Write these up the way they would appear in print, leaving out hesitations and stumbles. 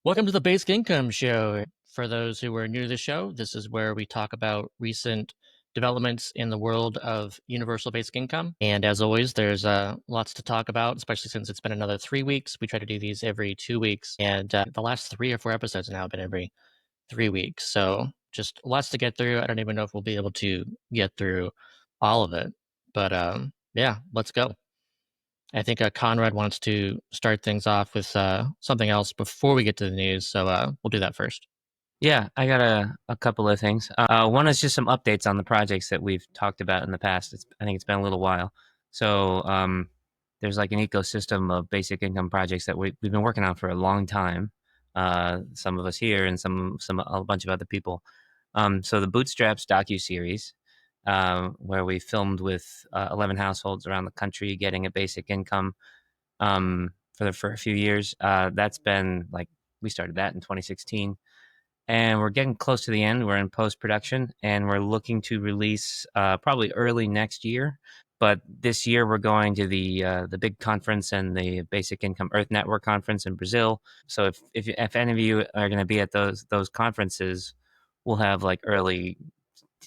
Welcome to the Basic Income Show. For those who are new to the show, this is where we talk about recent developments in the world of universal basic income. And as always, there's lots to talk about, especially since it's been another 3 weeks. We try to do these every 2 weeks. And the last 3 or 4 episodes have now been every 3 weeks. So just lots to get through. I don't even know if we'll be able to get through all of it. But yeah, let's go. I think Conrad wants to start things off with something else before we get to the news, so we'll do that first. Yeah, I got a couple of things. One is just some updates on the projects that we've talked about in the past. I think it's been a little while. So there's like an ecosystem of basic income projects that we've been working on for a long time. Some of us here and a bunch of other people. So the Bootstraps docu-series, where we filmed with 11 households around the country getting a basic income for a few years. That's been like, we started that in 2016. And we're getting close to the end. We're in post-production, and we're looking to release probably early next year. But this year, we're going to the big conference and the Basic Income Earth Network conference in Brazil. So if any of you are going to be at those conferences, we'll have like early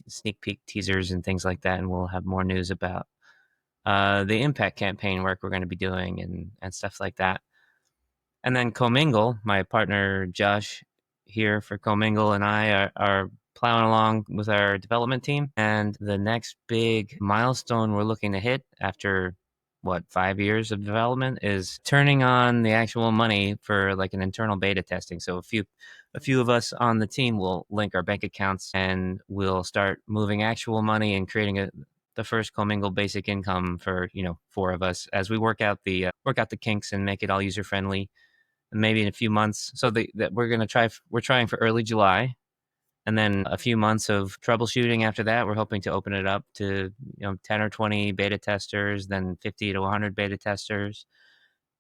sneak peek teasers and things like that, and we'll have more news about the impact campaign work we're going to be doing and stuff like that. And then Comingle, my partner Josh here for Comingle, and I are plowing along with our development team. And the next big milestone we're looking to hit after 5 years of development is turning on the actual money for like an internal beta testing. So a few of us on the team will link our bank accounts, and we'll start moving actual money and creating the first Comingle basic income for 4 of us as we work out the kinks and make it all user friendly. Maybe in a few months. So that we're trying for early July, and then a few months of troubleshooting after that. We're hoping to open it up to 10 or 20 beta testers, then 50 to 100 beta testers,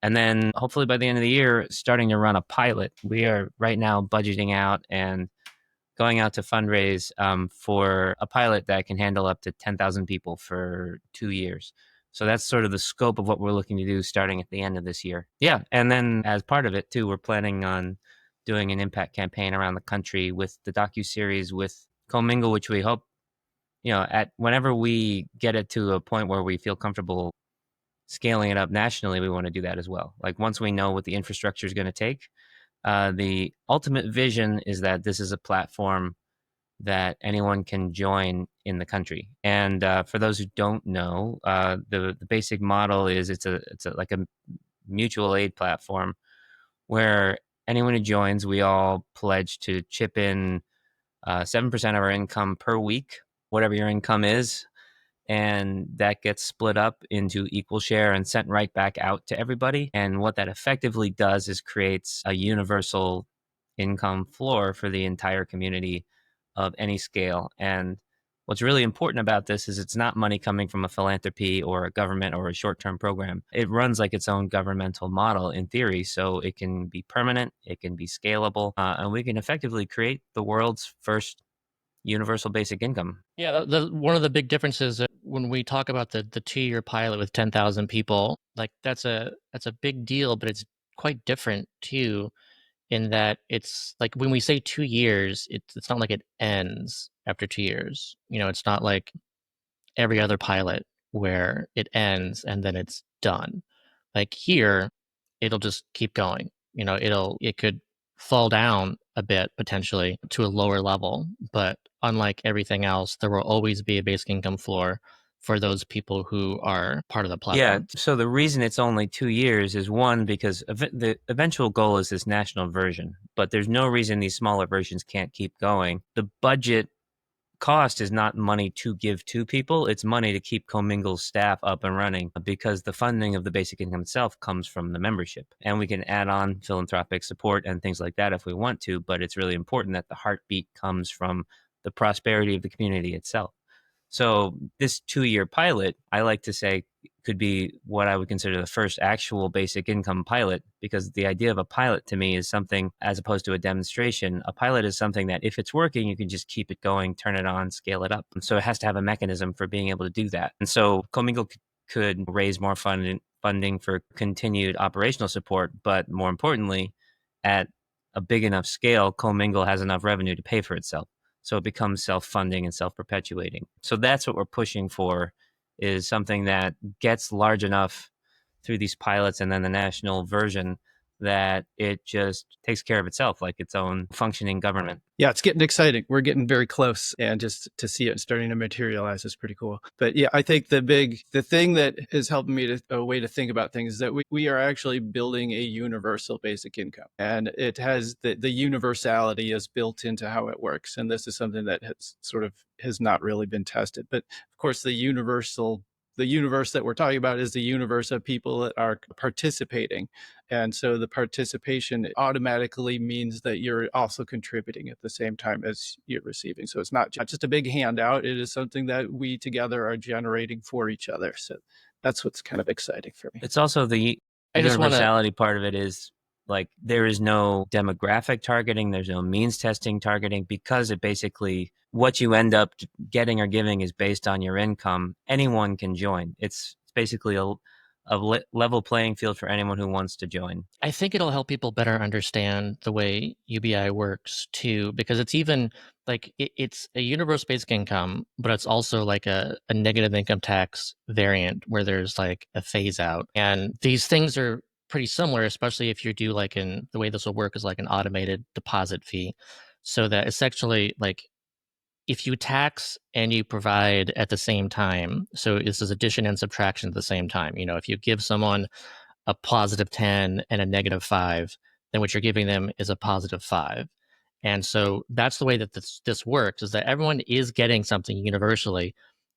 and then hopefully by the end of the year starting to run a pilot. We are right now budgeting out and going out to fundraise for a pilot that can handle up to 10,000 people for 2 years. So that's sort of the scope of what we're looking to do starting at the end of this year. Yeah, and then as part of it too, we're planning on doing an impact campaign around the country with the docu-series with Comingle, which we hope, at whenever we get it to a point where we feel comfortable scaling it up nationally, we want to do that as well. Like once we know what the infrastructure is going to take, the ultimate vision is that this is a platform that anyone can join in the country. And for those who don't know, the basic model is it's like a mutual aid platform where anyone who joins, we all pledge to chip in 7% of our income per week, whatever your income is. And that gets split up into equal share and sent right back out to everybody. And what that effectively does is creates a universal income floor for the entire community of any scale. And what's really important about this is it's not money coming from a philanthropy or a government or a short-term program. It runs like its own governmental model in theory, so it can be permanent, it can be scalable, and we can effectively create the world's first universal basic income. Yeah, one of the big differences when we talk about the 2-year pilot with 10,000 people, like that's a big deal, but it's quite different too, in that it's like when we say 2 years, it's not like it ends after 2 years. It's not like every other pilot where it ends and then it's done. Like here, it'll just keep going. It could fall down a bit potentially to a lower level, but unlike everything else, there will always be a basic income floor for those people who are part of the Yeah, platform. so the reason it's only 2 years is one, because the eventual goal is this national version, but there's no reason these smaller versions can't keep going. The budget cost is not money to give to people, it's money to keep Comingle's staff up and running, because the funding of the basic income itself comes from the membership. And we can add on philanthropic support and things like that if we want to, but it's really important that the heartbeat comes from the prosperity of the community itself. So this 2-year pilot, I like to say, could be what I would consider the first actual basic income pilot, because the idea of a pilot to me is something, as opposed to a demonstration, a pilot is something that if it's working, you can just keep it going, turn it on, scale it up. And so it has to have a mechanism for being able to do that. And so Comingle could raise more funding for continued operational support, but more importantly, at a big enough scale, Comingle has enough revenue to pay for itself. So it becomes self-funding and self-perpetuating. So that's what we're pushing for, is something that gets large enough through these pilots and then the national version that it just takes care of itself, like its own functioning government. Yeah, it's getting exciting. We're getting very close, and just to see it starting to materialize is pretty cool. But yeah, I think the thing that is helping me to a way to think about things is that we are actually building a universal basic income, and it has the universality is built into how it works. And this is something that has not really been tested. But of course, the universe that we're talking about is the universe of people that are participating. And so the participation automatically means that you're also contributing at the same time as you're receiving. So it's not just a big handout. It is something that we together are generating for each other. So that's what's kind of exciting for me. It's also the universality part of it is like there is no demographic targeting, there's no means testing targeting, because it basically what you end up getting or giving is based on your income. Anyone can join. It's basically a level playing field for anyone who wants to join. I think it'll help people better understand the way UBI works too, because it's even like it's a universal basic income, but it's also like a negative income tax variant where there's like a phase out. And these things are pretty similar, especially if you do like in the way this will work is like an automated deposit fee. So that it's actually like if you tax and you provide at the same time, so this is addition and subtraction at the same time. You know, if you give someone a positive 10 and a negative 5, then what you're giving them is a positive 5. And so that's the way that this works, is that everyone is getting something universally,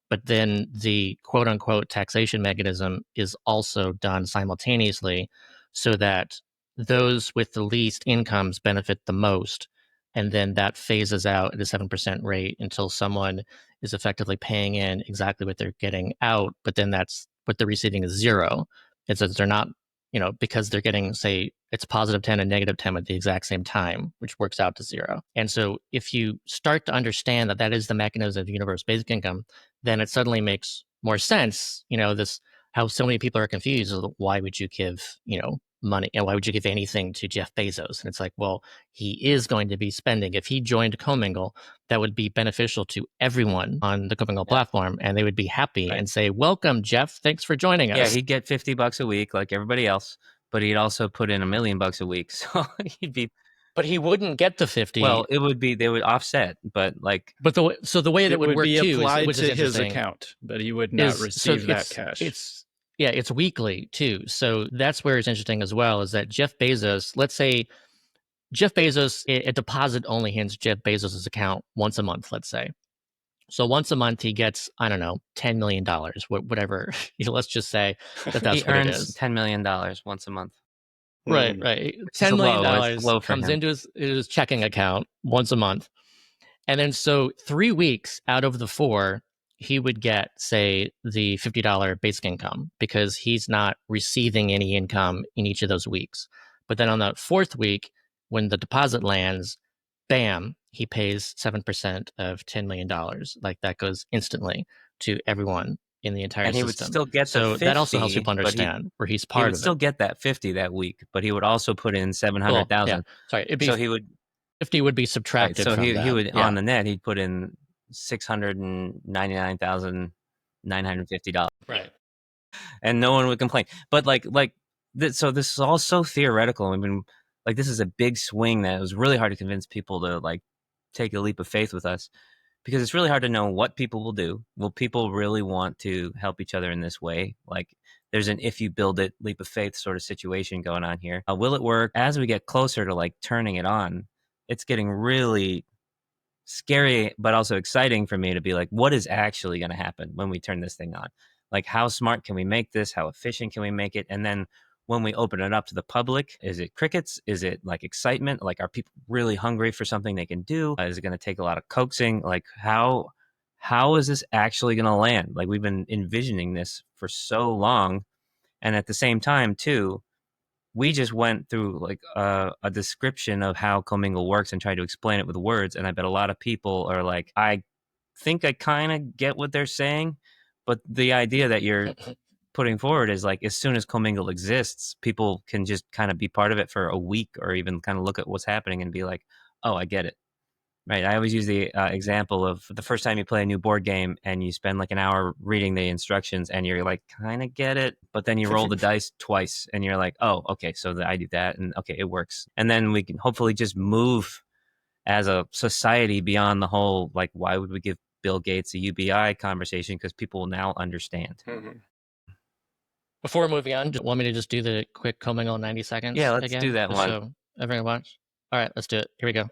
but then the quote unquote taxation mechanism is also done simultaneously so that those with the least incomes benefit the most. And then that phases out at a 7% rate until someone is effectively paying in exactly what they're getting out. But then that's what they're receiving is zero. It says they're not, because they're getting, say, it's positive 10 and negative 10 at the exact same time, which works out to zero. And so if you start to understand that that is the mechanism of universal basic income, then it suddenly makes more sense, this how so many people are confused. Why would you give, money, and why would you give anything to Jeff Bezos? And it's like, well, he is going to be spending. If he joined Comingle, that would be beneficial to everyone on the Comingle platform, and they would be happy and say, welcome, Jeff, thanks for joining us. Yeah, he'd get $50 a week like everybody else, but he'd also put in $1 million a week. So he'd be, but he wouldn't get the 50. well, it would be, they would offset, but like, but the way that would work be too applied is, which to is his account, but he would not receive that cash. It's weekly too. So that's where it's interesting as well, is that Jeff Bezos, let's say Jeff Bezos, a deposit only hits Jeff Bezos' account once a month, let's say. So once a month he gets, I don't know, $10 million, whatever. Let's just say that's he what earns it is. $10 million once a month. Right. $10 million comes him. into his checking account once a month. And then so 3 weeks out of the 4, he would get, say, the $50 basic income because he's not receiving any income in each of those weeks. But then on the 4th week, when the deposit lands, bam, he pays 7% of $10 million. Like that goes instantly to everyone in the entire system. And he would still get the 50, that also helps people understand where he's part of it. He would still get that 50 that week, but he would also put in 700,000. Yeah. Sorry, so he would 50 would be subtracted. Right, so from he that. would on the net he'd put in $699,950. Right. And no one would complain. But so this is all so theoretical. I mean, like this is a big swing that it was really hard to convince people to like take a leap of faith with us, because it's really hard to know what people will do. Will people really want to help each other in this way? Like there's an if you build it leap of faith sort of situation going on here. Will it work? As we get closer to like turning it on, it's getting really scary, but also exciting for me to be like, what is actually going to happen when we turn this thing on? Like, how smart can we make this? How efficient can we make it? And then when we open it up to the public, is it crickets? Is it like excitement? Like, are people really hungry for something they can do? Is it going to take a lot of coaxing? Like, how is this actually going to land? Like, we've been envisioning this for so long. And at the same time, too, we just went through like a description of how Comingle works and tried to explain it with words. And I bet a lot of people are like, I think I kind of get what they're saying, but the idea that you're putting forward is like, as soon as Comingle exists, people can just kind of be part of it for a week or even kind of look at what's happening and be like, oh, I get it. Right. I always use the example of the first time you play a new board game and you spend like an hour reading the instructions and you're like, kind of get it. But then you roll the dice twice and you're like, oh, okay, so I do that. And okay, it works. And then we can hopefully just move as a society beyond the whole, like, why would we give Bill Gates a UBI conversation? Because people will now understand. Mm-hmm. Before moving on, want me to just do the quick Comingle 90 seconds Yeah, let's again? do that just one. So everyone watch. All right, let's do it. Here we go.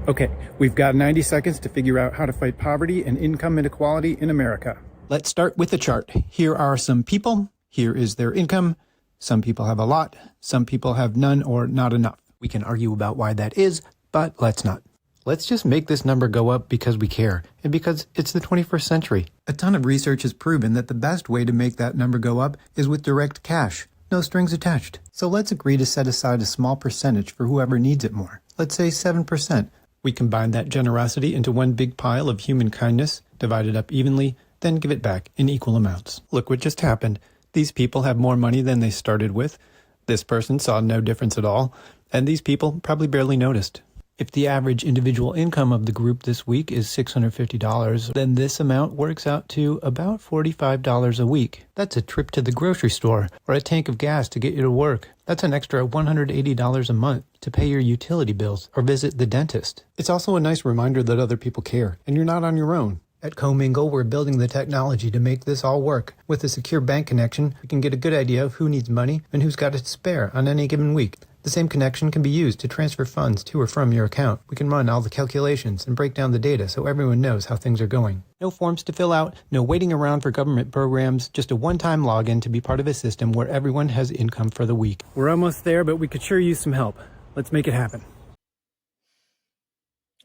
Okay, we've got 90 seconds to figure out how to fight poverty and income inequality in America. Let's start with the chart. Here are some people. Here is their income. Some people have a lot. Some people have none or not enough. We can argue about why that is, but let's not. Let's just make this number go up because we care and because it's the 21st century. A ton of research has proven that the best way to make that number go up is with direct cash. No strings attached. So let's agree to set aside a small percentage for whoever needs it more. Let's say 7%. We combine that generosity into one big pile of human kindness, divide it up evenly, then give it back in equal amounts. Look what just happened. These people have more money than they started with. This person saw no difference at all, and these people probably barely noticed. If the average individual income of the group this week is $650, then this amount works out to about $45 a week. That's a trip to the grocery store or a tank of gas to get you to work. That's an extra $180 a month to pay your utility bills or visit the dentist. It's also a nice reminder that other people care, and you're not on your own. At Comingle, we're building the technology to make this all work. With a secure bank connection, we can get a good idea of who needs money and who's got it to spare on any given week. The same connection can be used to transfer funds to or from your account. We can run all the calculations and break down the data so everyone knows how things are going. No forms to fill out, no waiting around for government programs, just a one-time login to be part of a system where everyone has income for the week. We're almost there, but we could sure use some help. Let's make it happen.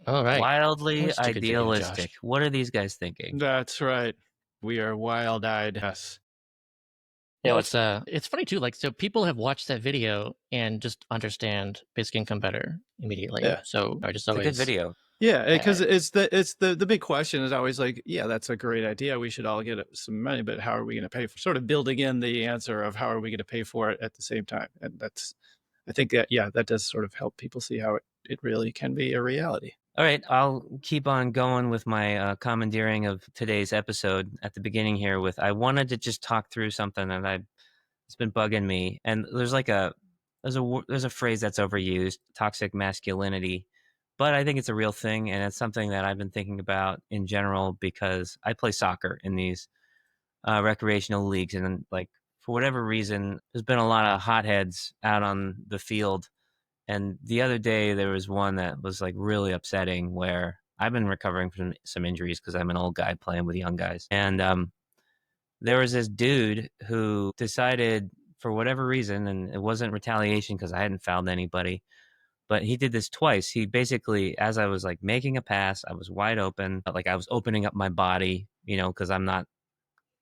All right. Wildly idealistic. What are these guys thinking? That's right. We are wild-eyed. Yes. Yeah, it's funny too. Like, so people have watched that video and just understand basic income better immediately. Yeah. So I just It's always a good video. Yeah, because it's the big question is always like, yeah, that's a great idea. We should all get some money, but how are we going to pay for? Sort of building in the answer of how are we going to pay for it at the same time, and I think that that does sort of help people see how it really can be a reality. All right, I'll keep on going with my commandeering of today's episode at the beginning here. I wanted to just talk through something that it's been bugging me, and there's a phrase that's overused, toxic masculinity, but I think it's a real thing, and it's something that I've been thinking about in general because I play soccer in these recreational leagues, and like for whatever reason, there's been a lot of hotheads out on the field. And the other day, there was one that was like really upsetting where I've been recovering from some injuries because I'm an old guy playing with young guys. And there was this dude who decided for whatever reason, and it wasn't retaliation because I hadn't fouled anybody, but he did this twice. He basically, as I was like making a pass, I was wide open, but like I was opening up my body, because I'm not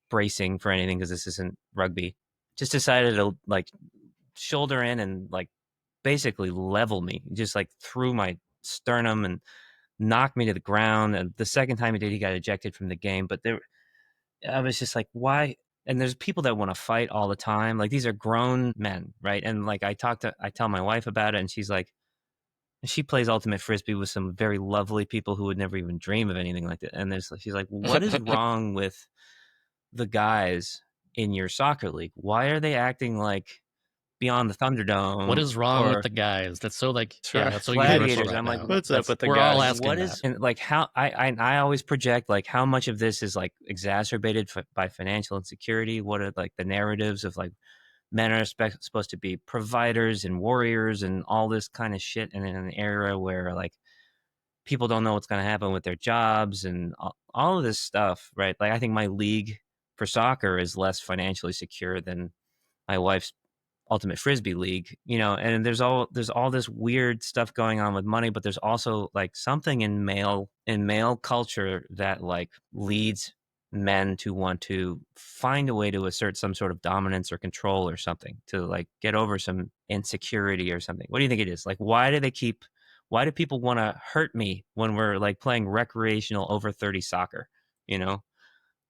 bracing for anything because this isn't rugby. Just decided to like shoulder in and like basically level me, just like through my sternum and knocked me to the ground. And the second time he did, he got ejected from the game. But I was just like, why? And there's people that want to fight all the time. Like these are grown men, right? And like I tell my wife about it, and she's like, she plays ultimate frisbee with some very lovely people who would never even dream of anything like that. And she's like, what is wrong with the guys in your soccer league? Why are they acting like Beyond the Thunderdome? What is wrong with the guys? That's so like, that's so Gladiators. Right I'm like, what's up with the we're guys? all asking what is, and like how I always project like how much of this is like exacerbated by financial insecurity. What are like the narratives of like men are supposed to be providers and warriors and all this kind of shit, and in an era where like people don't know what's going to happen with their jobs and all of this stuff, right? Like I think my league for soccer is less financially secure than my wife's ultimate frisbee league, and there's all this weird stuff going on with money, but there's also like something in male culture that like leads men to want to find a way to assert some sort of dominance or control or something to like get over some insecurity or something. What do you think it is? Like why do people want to hurt me when we're like playing recreational over 30 soccer?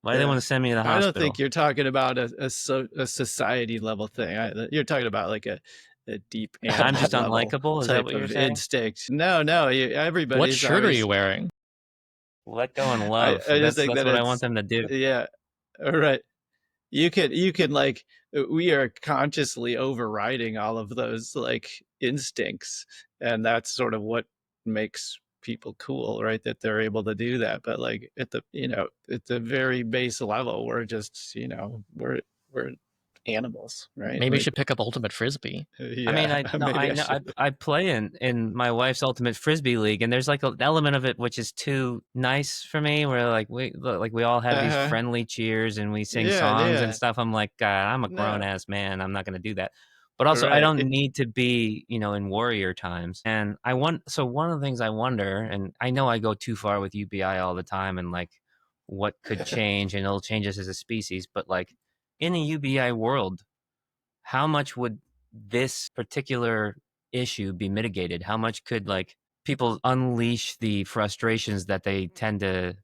Why do they want to send me to the I hospital? don't think you're talking about a society level thing. You're talking about like a deep animal I'm just level unlikable. Is that type what you're of saying? instinct. No, What everybody's shirt are always. you wearing? Let go and I love. just think That's that what I want it's them to do. yeah. All right. You can like we are consciously overriding all of those like instincts, and that's sort of what makes people cool, right? That they're able to do that. But like at the very base level, we're just we're animals, right? Maybe you Like should pick up Ultimate Frisbee. I mean, yeah, I maybe I know should. I play in my wife's ultimate frisbee league, and there's like an element of it which is too nice for me, where like we all have these Uh-huh. friendly cheers and we sing Yeah, songs and yeah. stuff. I'm like, God, I'm a grown No, ass man. I'm not going to do that. But also, I right. don't need to be, in warrior times. And so one of the things I wonder, and I know I go too far with UBI all the time, and like what could change, and it'll change us as a species. But like in a UBI world, how much would this particular issue be mitigated? How much could like people unleash the frustrations that they tend to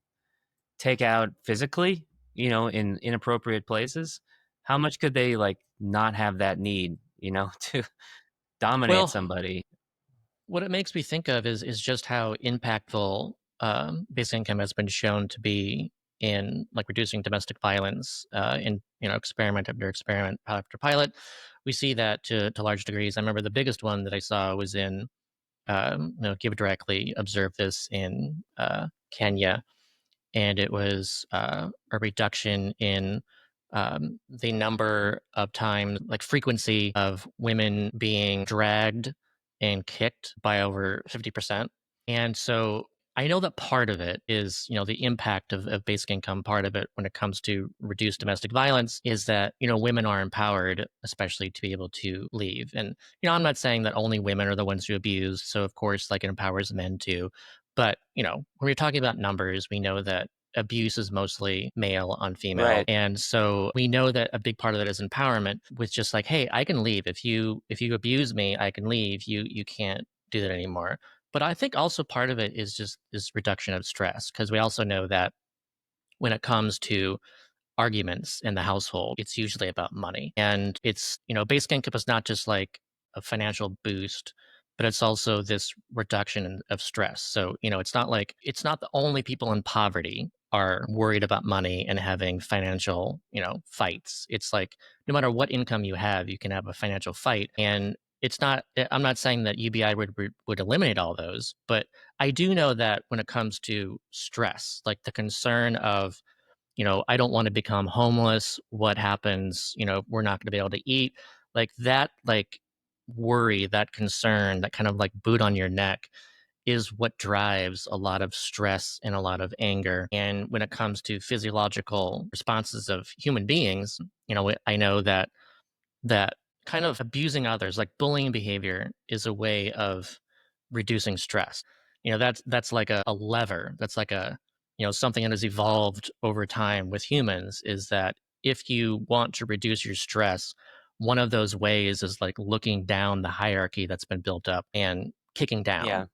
take out physically, in inappropriate places? How much could they like not have that need, to dominate Well, somebody? what it makes me think of is just how impactful basic income has been shown to be in like reducing domestic violence in experiment after experiment, pilot after pilot. We see that to large degrees. I remember the biggest one that I saw was in Give Directly observed this in Kenya, and it was a reduction in the number of times, like frequency of women being dragged and kicked by over 50%. And so I know that part of it is, the impact of basic income. Part of it when it comes to reduced domestic violence is that, women are empowered, especially to be able to leave. And, I'm not saying that only women are the ones who abuse. So, of course, like it empowers men too. But, when we're talking about numbers, we know that abuse is mostly male on female. Right. And so we know that a big part of that is empowerment with just like, hey, I can leave. If you abuse me, I can leave. You can't do that anymore. But I think also part of it is just this reduction of stress, because we also know that when it comes to arguments in the household, it's usually about money. And it's, basic income is not just like a financial boost, but it's also this reduction of stress. So, it's not the only people in poverty are worried about money and having financial, fights. It's like no matter what income you have, you can have a financial fight. And I'm not saying that UBI would eliminate all those, but I do know that when it comes to stress, like the concern of, I don't want to become homeless. What happens? We're not going to be able to eat. Like that, like worry, that concern, that kind of like boot on your neck is what drives a lot of stress and a lot of anger. And when it comes to physiological responses of human beings, I know that kind of abusing others, like bullying behavior, is a way of reducing stress. That's like a lever. That's like something that has evolved over time with humans, is that if you want to reduce your stress, one of those ways is like looking down the hierarchy that's been built up and kicking down. Yeah.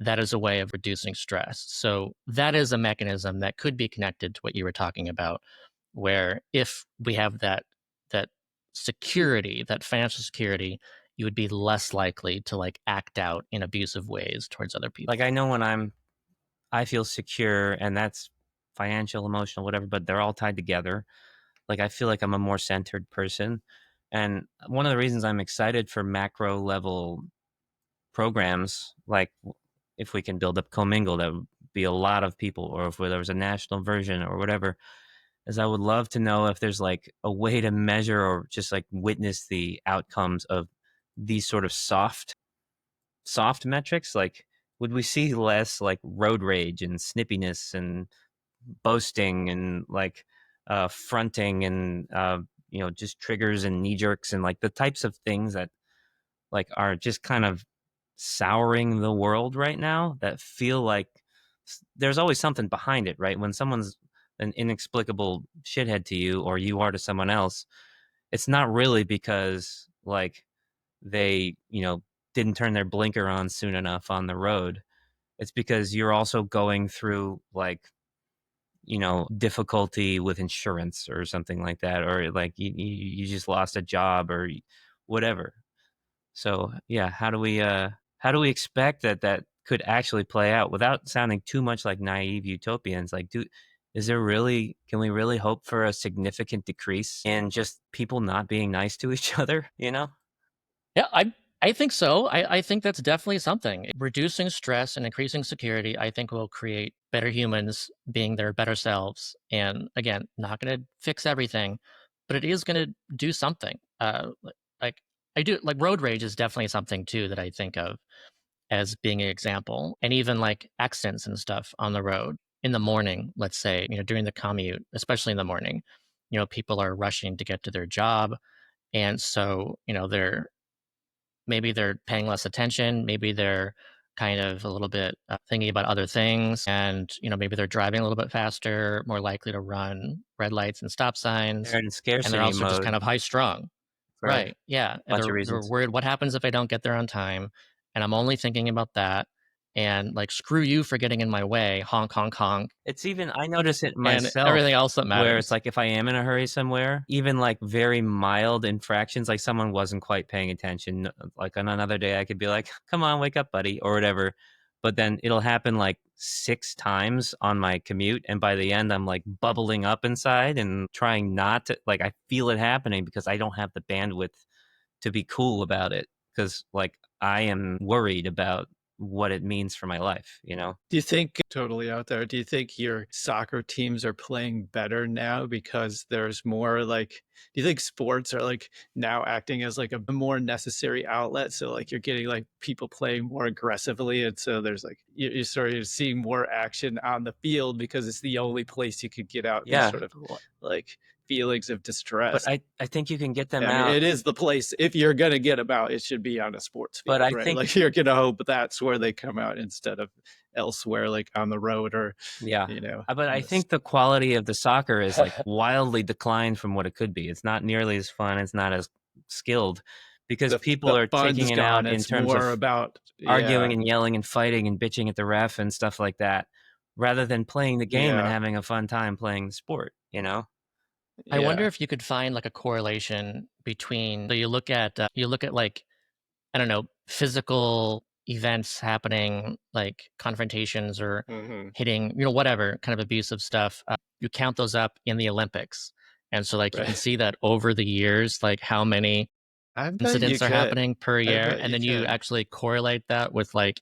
That is a way of reducing stress. So that is a mechanism that could be connected to what you were talking about, where if we have that security, that financial security, you would be less likely to like act out in abusive ways towards other people. Like I know when I feel secure, and that's financial, emotional, whatever, but they're all tied together. Like I feel like I'm a more centered person. And one of the reasons I'm excited for macro level programs, like if we can build up Comingle, that would be a lot of people, or if there was a national version or whatever, is I would love to know if there's like a way to measure or just like witness the outcomes of these sort of soft metrics. Like would we see less like road rage and snippiness and boasting and like fronting and just triggers and knee jerks and like the types of things that like are just kind of souring the world right now, that feel like there's always something behind it, right? When someone's an inexplicable shithead to you, or you are to someone else, it's not really because like they didn't turn their blinker on soon enough on the road. It's because you're also going through like difficulty with insurance or something like that, or like you just lost a job or whatever. So yeah, how do we expect that could actually play out without sounding too much like naive utopians? Like, can we really hope for a significant decrease in just people not being nice to each other? Yeah, I think so. I think that's definitely something. Reducing stress and increasing security, I think, will create better humans being their better selves. And again, not going to fix everything, but it is going to do something. Like I do, like road rage is definitely something too that I think of as being an example. And even like accidents and stuff on the road in the morning, let's say, during the commute, especially in the morning, people are rushing to get to their job. And so, maybe they're paying less attention. Maybe they're kind of a little bit thinking about other things. And, maybe they're driving a little bit faster, more likely to run red lights and stop signs. They're in And they're scarcity also just kind mode of high strung. for a Right. Yeah. And bunch of they're reasons. worried what happens if I don't get there on time. And I'm only thinking about that. And like, screw you for getting in my way. Honk, honk, honk. It's even, I notice it And everything myself, else that where it's matters. like if I am in a hurry somewhere, even like very mild infractions, like someone wasn't quite paying attention, like on another day I could be like, come on, wake up, buddy, or whatever. But then it'll happen like 6 times on my commute. And by the end, I'm like bubbling up inside and trying not to, like, I feel it happening because I don't have the bandwidth to be cool about it. Because like I am worried about what it means for my life, Do you think, totally out there, do you think your soccer teams are playing better now because there's more like, do you think sports are like now acting as like a more necessary outlet? So like you're getting like people playing more aggressively. And so there's like, you're sort of seeing more action on the field because it's the only place you could get out these Yeah. sort of like feelings of distress. But I think you can get them I mean, out. it is the place. If you're going to get them out, it should be on a sports field, But I right? think, Like you're going to hope that's where they come out instead of elsewhere, like on the road or, yeah. But in I the think the quality of the soccer is like wildly declined from what it could be. It's not nearly as fun. It's not as skilled because people are taking fun's it gone. out in It's terms more of about, arguing yeah, and yelling and fighting and bitching at the ref and stuff like that, rather than playing the game and yeah, having a fun time playing the sport, I wonder yeah. if you could find like a correlation between, so you look at like, I don't know, physical events happening, like confrontations or Hmm. hitting, whatever kind of abusive stuff. You count those up in the Olympics. And so, like, you can Right. see that over the years, like how many I bet you incidents are could. happening per I year. bet And you then you could. actually correlate that with, like,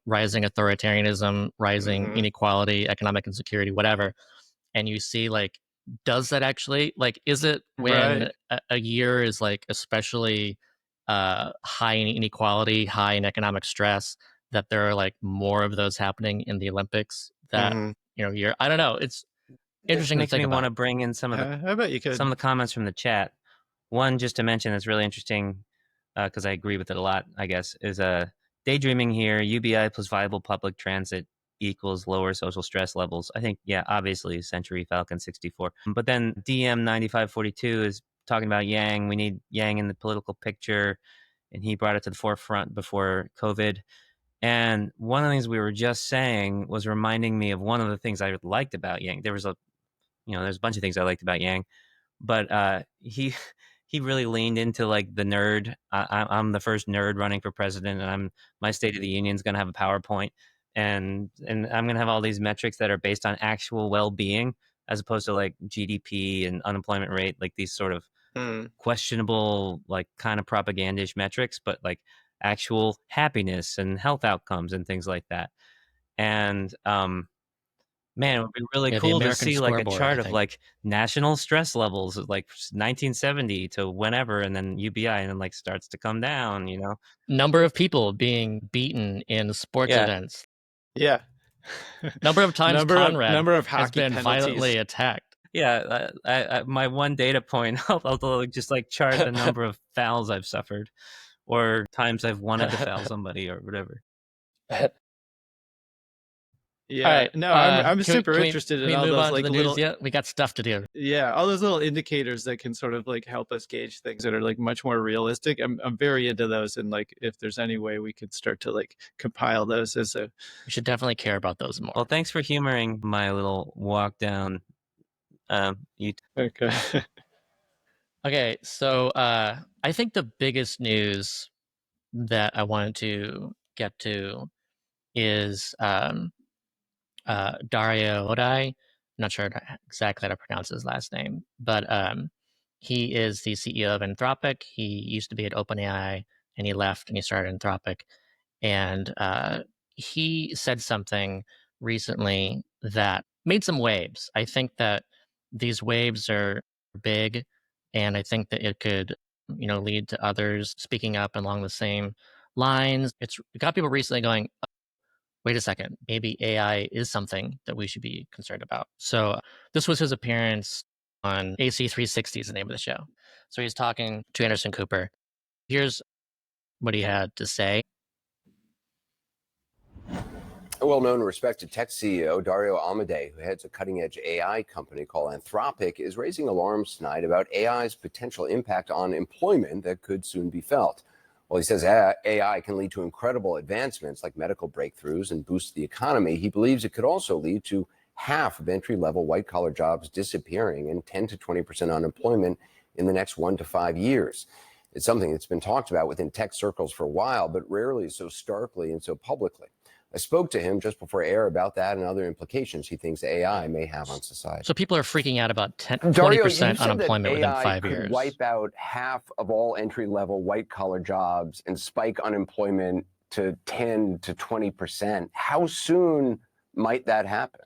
rising authoritarianism, rising Hmm. inequality, economic insecurity, whatever. And you see, like, does that actually, like, is it when Right. a year is like especially high in inequality, high in economic stress, that there are like more of those happening in the Olympics that Hmm. year? I don't know. It's This interesting to makes think me want about. to bring in I bet you some of could. the comments from the chat. One, just to mention, that's really interesting, because I agree with it a lot, I guess, is daydreaming here. UBI plus viable public transit equals lower social stress levels. I think, yeah, obviously, Century Falcon 64. But then DM 9542 is talking about Yang. We need Yang in the political picture, and he brought it to the forefront before COVID. And one of the things we were just saying was reminding me of one of the things I liked about Yang. There's a bunch of things I liked about Yang, but he really leaned into like the nerd. I'm the first nerd running for president, and my State of the Union is going to have a PowerPoint, and I'm going to have all these metrics that are based on actual well-being as opposed to like GDP and unemployment rate, like these sort of Mm. questionable, like kind of propagandish metrics, but like actual happiness and health outcomes and things like that. And man, it would be really Yeah, the cool to American see like a scoreboard, I chart of think. like national stress levels, like 1970 to whenever, and then UBI, and then like starts to come down. Number of people being beaten in sports Yeah, events. Yeah. Number of times Conrad number of has hockey been violently penalties. attacked. yeah. My one data point, I'll just like chart the number of fouls I've suffered, or times I've wanted to foul somebody, or whatever. Yeah, All right. no, I'm super interested in all move those on like to the little news yet? We got stuff to do. yeah, all those little indicators that can sort of like help us gauge things that are like much more realistic. I'm very into those, and like if there's any way we could start to like compile those as a We should definitely care about those more. Well, thanks for humoring my little walk down. okay. Okay, so I think the biggest news that I wanted to get to is Dario Amodei. I'm not sure exactly how to pronounce his last name, but he is the CEO of Anthropic. He used to be at OpenAI, and he left and he started Anthropic. And he said something recently that made some waves. I think that these waves are big, and I think that it could, lead to others speaking up along the same lines. It got people recently going, wait a second, maybe AI is something that we should be concerned about. So this was his appearance on AC 360 is the name of the show. So he's talking to Anderson Cooper. Here's what he had to say. A well-known and respected tech CEO, Dario Amodei, who heads a cutting-edge AI company called Anthropic, is raising alarms tonight about AI's potential impact on employment that could soon be felt. While he says AI can lead to incredible advancements like medical breakthroughs and boost the economy, he believes it could also lead to half of entry-level white-collar jobs disappearing and 10 to 20% unemployment in the next 1 to 5 years. It's something that's been talked about within tech circles for a while, but rarely so starkly and so publicly. I spoke to him just before air about that and other implications he thinks AI may have on society. So people are freaking out about 20% Dario, unemployment within 5 could years. Wipe out half of all entry-level white-collar jobs and spike unemployment to 10 to 20%. How soon might that happen?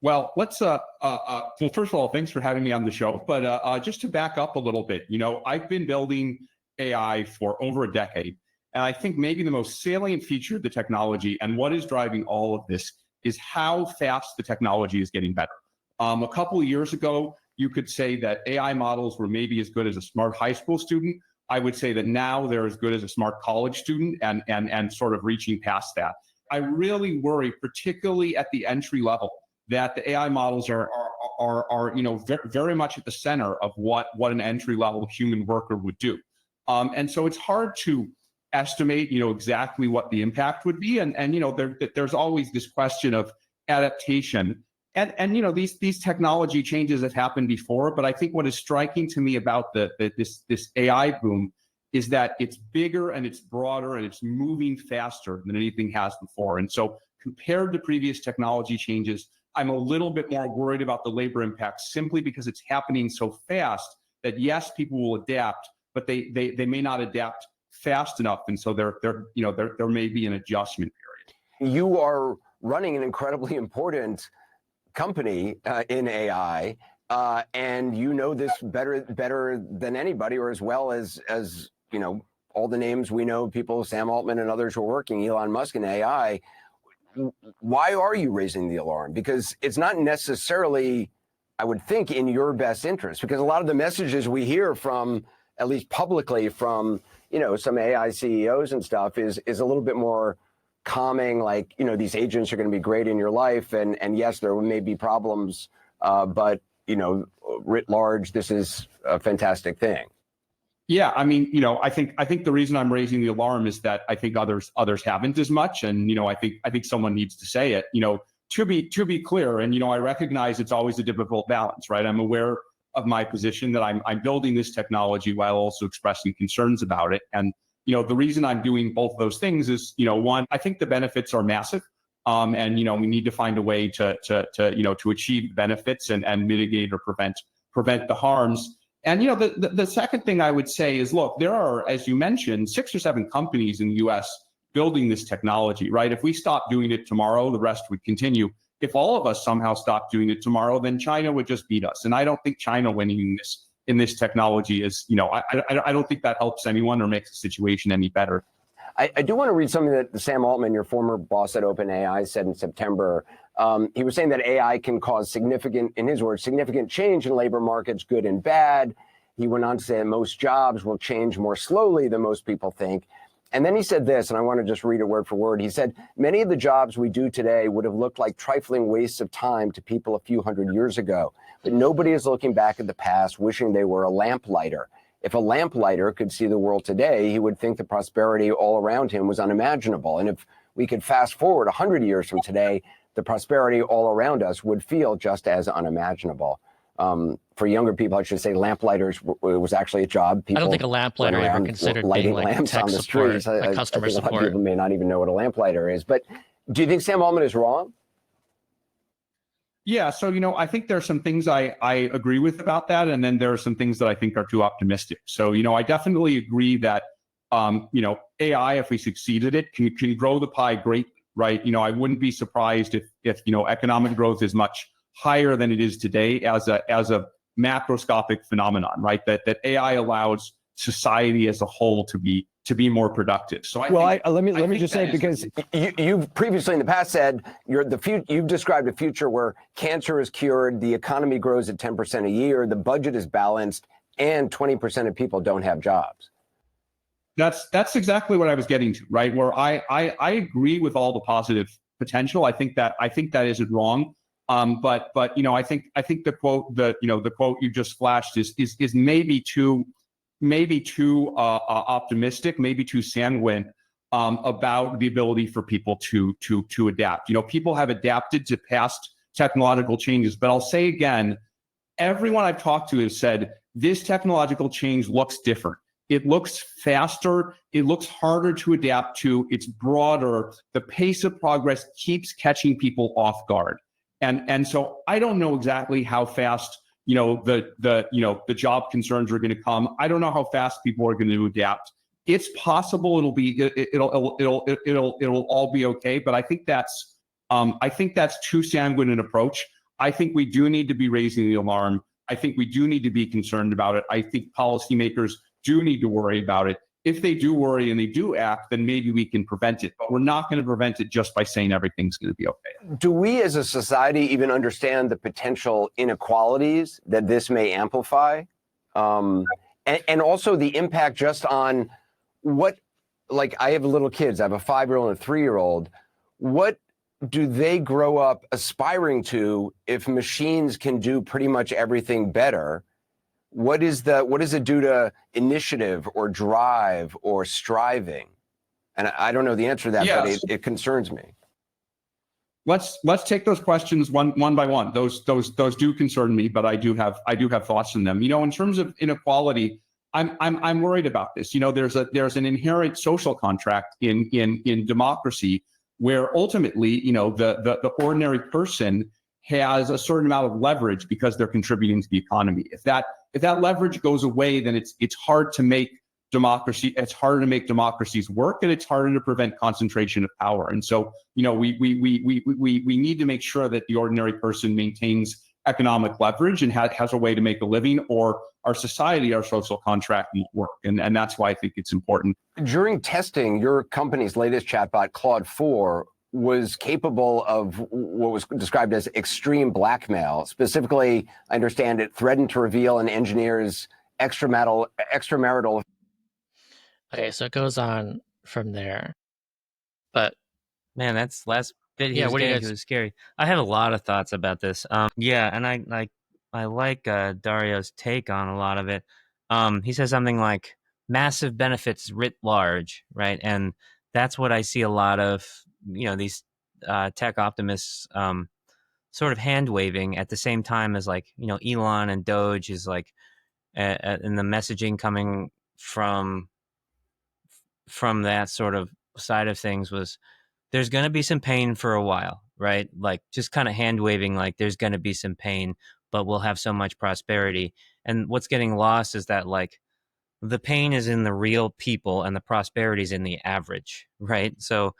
Well, let's, well, first of all, thanks for having me on the show. But just to back up a little bit, I've been building AI for over a decade. And I think maybe the most salient feature of the technology and what is driving all of this is how fast the technology is getting better. A couple of years ago, you could say that AI models were maybe as good as a smart high school student. I would say that now they're as good as a smart college student and sort of reaching past that. I really worry, particularly at the entry level, that the AI models are very much at the center of what an entry level human worker would do. And so it's hard to estimate, exactly what the impact would be. And there's always this question of adaptation. And these technology changes have happened before. But I think what is striking to me about this AI boom is that it's bigger and it's broader and it's moving faster than anything has before. And so compared to previous technology changes, I'm a little bit more worried about the labor impact simply because it's happening so fast that yes, people will adapt, but they may not adapt fast enough, and so there may be an adjustment period. You are running an incredibly important company in AI, and you know this better than anybody, or as well as all the names we know, people, Sam Altman and others who are working, Elon Musk in AI. Why are you raising the alarm? Because it's not necessarily, I would think, in your best interest, because a lot of the messages we hear from, at least publicly, from some AI CEOs and stuff is a little bit more calming, like, these agents are going to be great in your life. And yes, there may be problems, but, writ large, this is a fantastic thing. Yeah, I mean, I think the reason I'm raising the alarm is that I think others haven't as much. And, I think someone needs to say it, to be clear. And, I recognize it's always a difficult balance, right? I'm aware of my position that I'm building this technology while also expressing concerns about it. And, the reason I'm doing both of those things is, one, I think the benefits are massive. And, we need to find a way to achieve benefits and mitigate or prevent the harms. And, the second thing I would say is, look, there are, as you mentioned, 6 or 7 companies in the US building this technology, right? If we stop doing it tomorrow, the rest would continue. If all of us somehow stopped doing it tomorrow, then China would just beat us. And I don't think China winning in this technology is, I don't think that helps anyone or makes the situation any better. I do want to read something that Sam Altman, your former boss at OpenAI, said in September. He was saying that AI can cause significant change in labor markets, good and bad. He went on to say that most jobs will change more slowly than most people think. And then he said this, and I want to just read it word for word. He said, many of the jobs we do today would have looked like trifling wastes of time to people a few hundred years ago. But nobody is looking back at the past wishing they were a lamplighter. If a lamplighter could see the world today, he would think the prosperity all around him was unimaginable. And if we could fast forward 100 years from today, the prosperity all around us would feel just as unimaginable. For younger people, I should say lamplighters was actually a job. People I don't think a lamplighter ever considered lighting being like lamps tech on the support, streets. like customer I think a lot of support. people may not even know what a lamplighter is. But do you think Sam Altman is wrong? Yeah, so I think there's some things I agree with about that, and then there are some things that I think are too optimistic. So I definitely agree that AI, if we succeed at it, can grow the pie greatly, right? I wouldn't be surprised if economic growth is much higher than it is today as a macroscopic phenomenon, right? That AI allows society as a whole to be more productive. So let me just say, because you've previously in the past said you've described a future where cancer is cured, the economy grows at 10% a year, the budget is balanced, and 20% of people don't have jobs. That's exactly what I was getting to, right? Where I agree with all the positive potential. I think that isn't wrong. But I think the quote you just flashed is maybe too optimistic, maybe too sanguine about the ability for people to adapt. People have adapted to past technological changes, but I'll say again, everyone I've talked to has said this technological change looks different. It looks faster. It looks harder to adapt to. It's broader. The pace of progress keeps catching people off guard. And so I don't know exactly how fast the job concerns are going to come. I don't know how fast people are going to adapt. It's possible it'll all be okay, but I think that's too sanguine an approach. I think we do need to be raising the alarm. I think we do need to be concerned about it. I think policymakers do need to worry about it. If they do worry and they do act, then maybe we can prevent it. But we're not going to prevent it just by saying everything's going to be okay. Do we as a society even understand the potential inequalities that this may amplify? And also the impact just on I have little kids. I have a 5-year-old and a 3-year-old. What do they grow up aspiring to if machines can do pretty much everything better? What does it do to initiative or drive or striving? And I don't know the answer to that, but it concerns me. Let's take those questions one by one. Those do concern me, but I do have thoughts on them. In terms of inequality, I'm worried about this. There's an inherent social contract in democracy where ultimately, the ordinary person has a certain amount of leverage because they're contributing to the economy. If that leverage goes away, then it's hard to make democracy. It's harder to make democracies work, and it's harder to prevent concentration of power. And so, we need to make sure that the ordinary person maintains economic leverage and has a way to make a living, or our society, our social contract won't work. And that's why I think it's important. During testing, your company's latest chatbot, Claude 4, was capable of what was described as extreme blackmail. Specifically, I understand it threatened to reveal an engineer's extramarital. Okay, so it goes on from there. But man, that's last bit he was what do you getting guys... to was scary. I have a lot of thoughts about this. And I like Dario's take on a lot of it. He says something like massive benefits writ large, right? And that's what I see a lot of, these tech optimists sort of hand waving at the same time as Elon and Doge is and the messaging coming from that sort of side of things was there's going to be some pain for a while, right? Just kind of hand waving, there's going to be some pain, but we'll have so much prosperity. And what's getting lost is that the pain is in the real people and the prosperity is in the average, right? So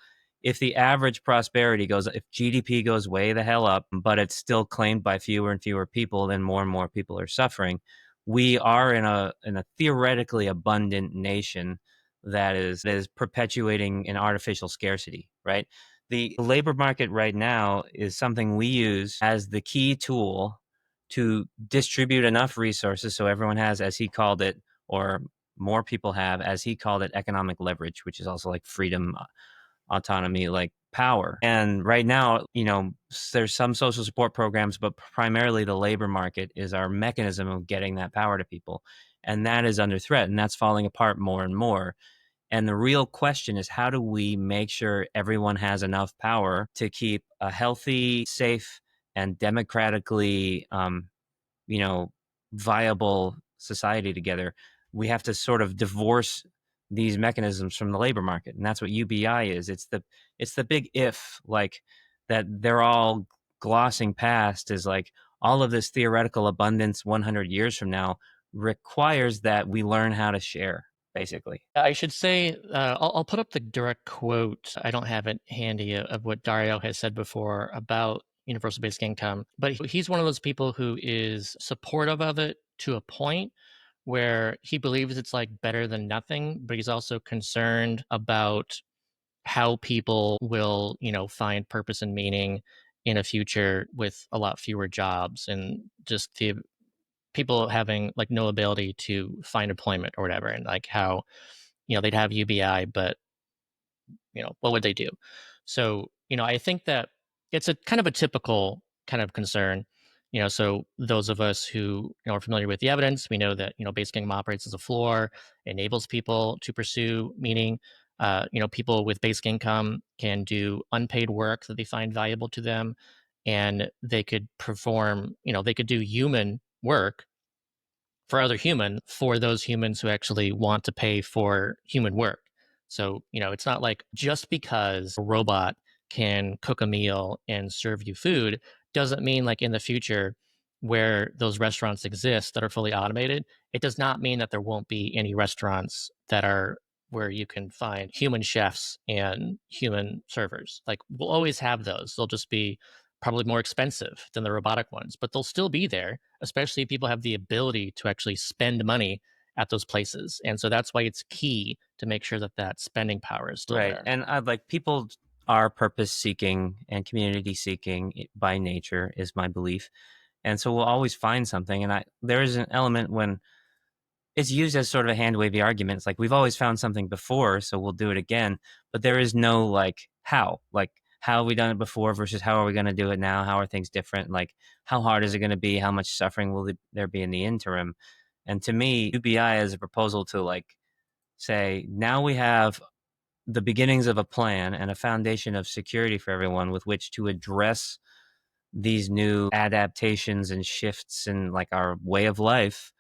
if the average prosperity if GDP goes way the hell up, but it's still claimed by fewer and fewer people, then more and more people are suffering. We are in a theoretically abundant nation that is perpetuating an artificial scarcity, right? The labor market right now is something we use as the key tool to distribute enough resources so everyone has, as he called it, or more people have, as he called it, economic leverage, which is also like freedom, autonomy, like power. And right now, there's some social support programs, but primarily the labor market is our mechanism of getting that power to people. And that is under threat, and that's falling apart more and more. And the real question is, how do we make sure everyone has enough power to keep a healthy, safe, and democratically, viable society together? We have to sort of divorce these mechanisms from the labor market, and that's what UBI is. It's the big if, like, that they're all glossing past, is like all of this theoretical abundance 100 years from now requires that we learn how to share, basically. I should say, I'll put up the direct quote. I don't have it handy of what Dario has said before about universal basic income, but he's one of those people who is supportive of it to a point where he believes it's like better than nothing, but he's also concerned about how people will, find purpose and meaning in a future with a lot fewer jobs and just the people having like no ability to find employment or whatever, and like how they'd have UBI, but what would they do? So I think that it's a kind of a typical kind of concern. So those of us who are familiar with the evidence, we know that basic income operates as a floor, enables people to pursue meaning. People with basic income can do unpaid work that they find valuable to them, and they could perform. They could do human work for other human, for those humans who actually want to pay for human work. So, it's not like just because a robot can cook a meal and serve you food doesn't mean like in the future where those restaurants exist that are fully automated, it does not mean that there won't be any restaurants that are where you can find human chefs and human servers. Like we'll always have those. They'll just be probably more expensive than the robotic ones, but they'll still be there, especially if people have the ability to actually spend money at those places. And so that's why it's key to make sure that that spending power is still there. And I'd like people are purpose seeking and community seeking by nature, is my belief. And so we'll always find something. And there is an element when it's used as sort of a hand wavy argument. It's like, we've always found something before, so we'll do it again. But there is no like how have we done it before versus how are we going to do it now? How are things different? Like, how hard is it going to be? How much suffering will there be in the interim? And to me, UBI is a proposal to like say, now we have the beginnings of a plan and a foundation of security for everyone with which to address these new adaptations and shifts in like our way of life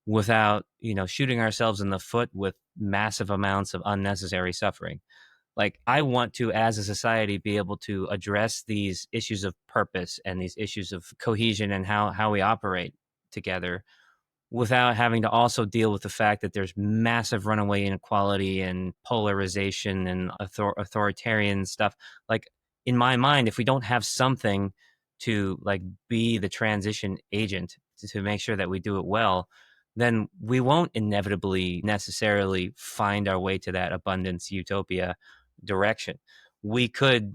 without, shooting ourselves in the foot with massive amounts of unnecessary suffering. Like, I want to, as a society, be able to address these issues of purpose and these issues of cohesion and how we operate together without having to also deal with the fact that there's massive runaway inequality and polarization and authoritarian stuff. Like, in my mind, if we don't have something to like be the transition agent to make sure that we do it well, then we won't inevitably necessarily find our way to that abundance utopia direction. We could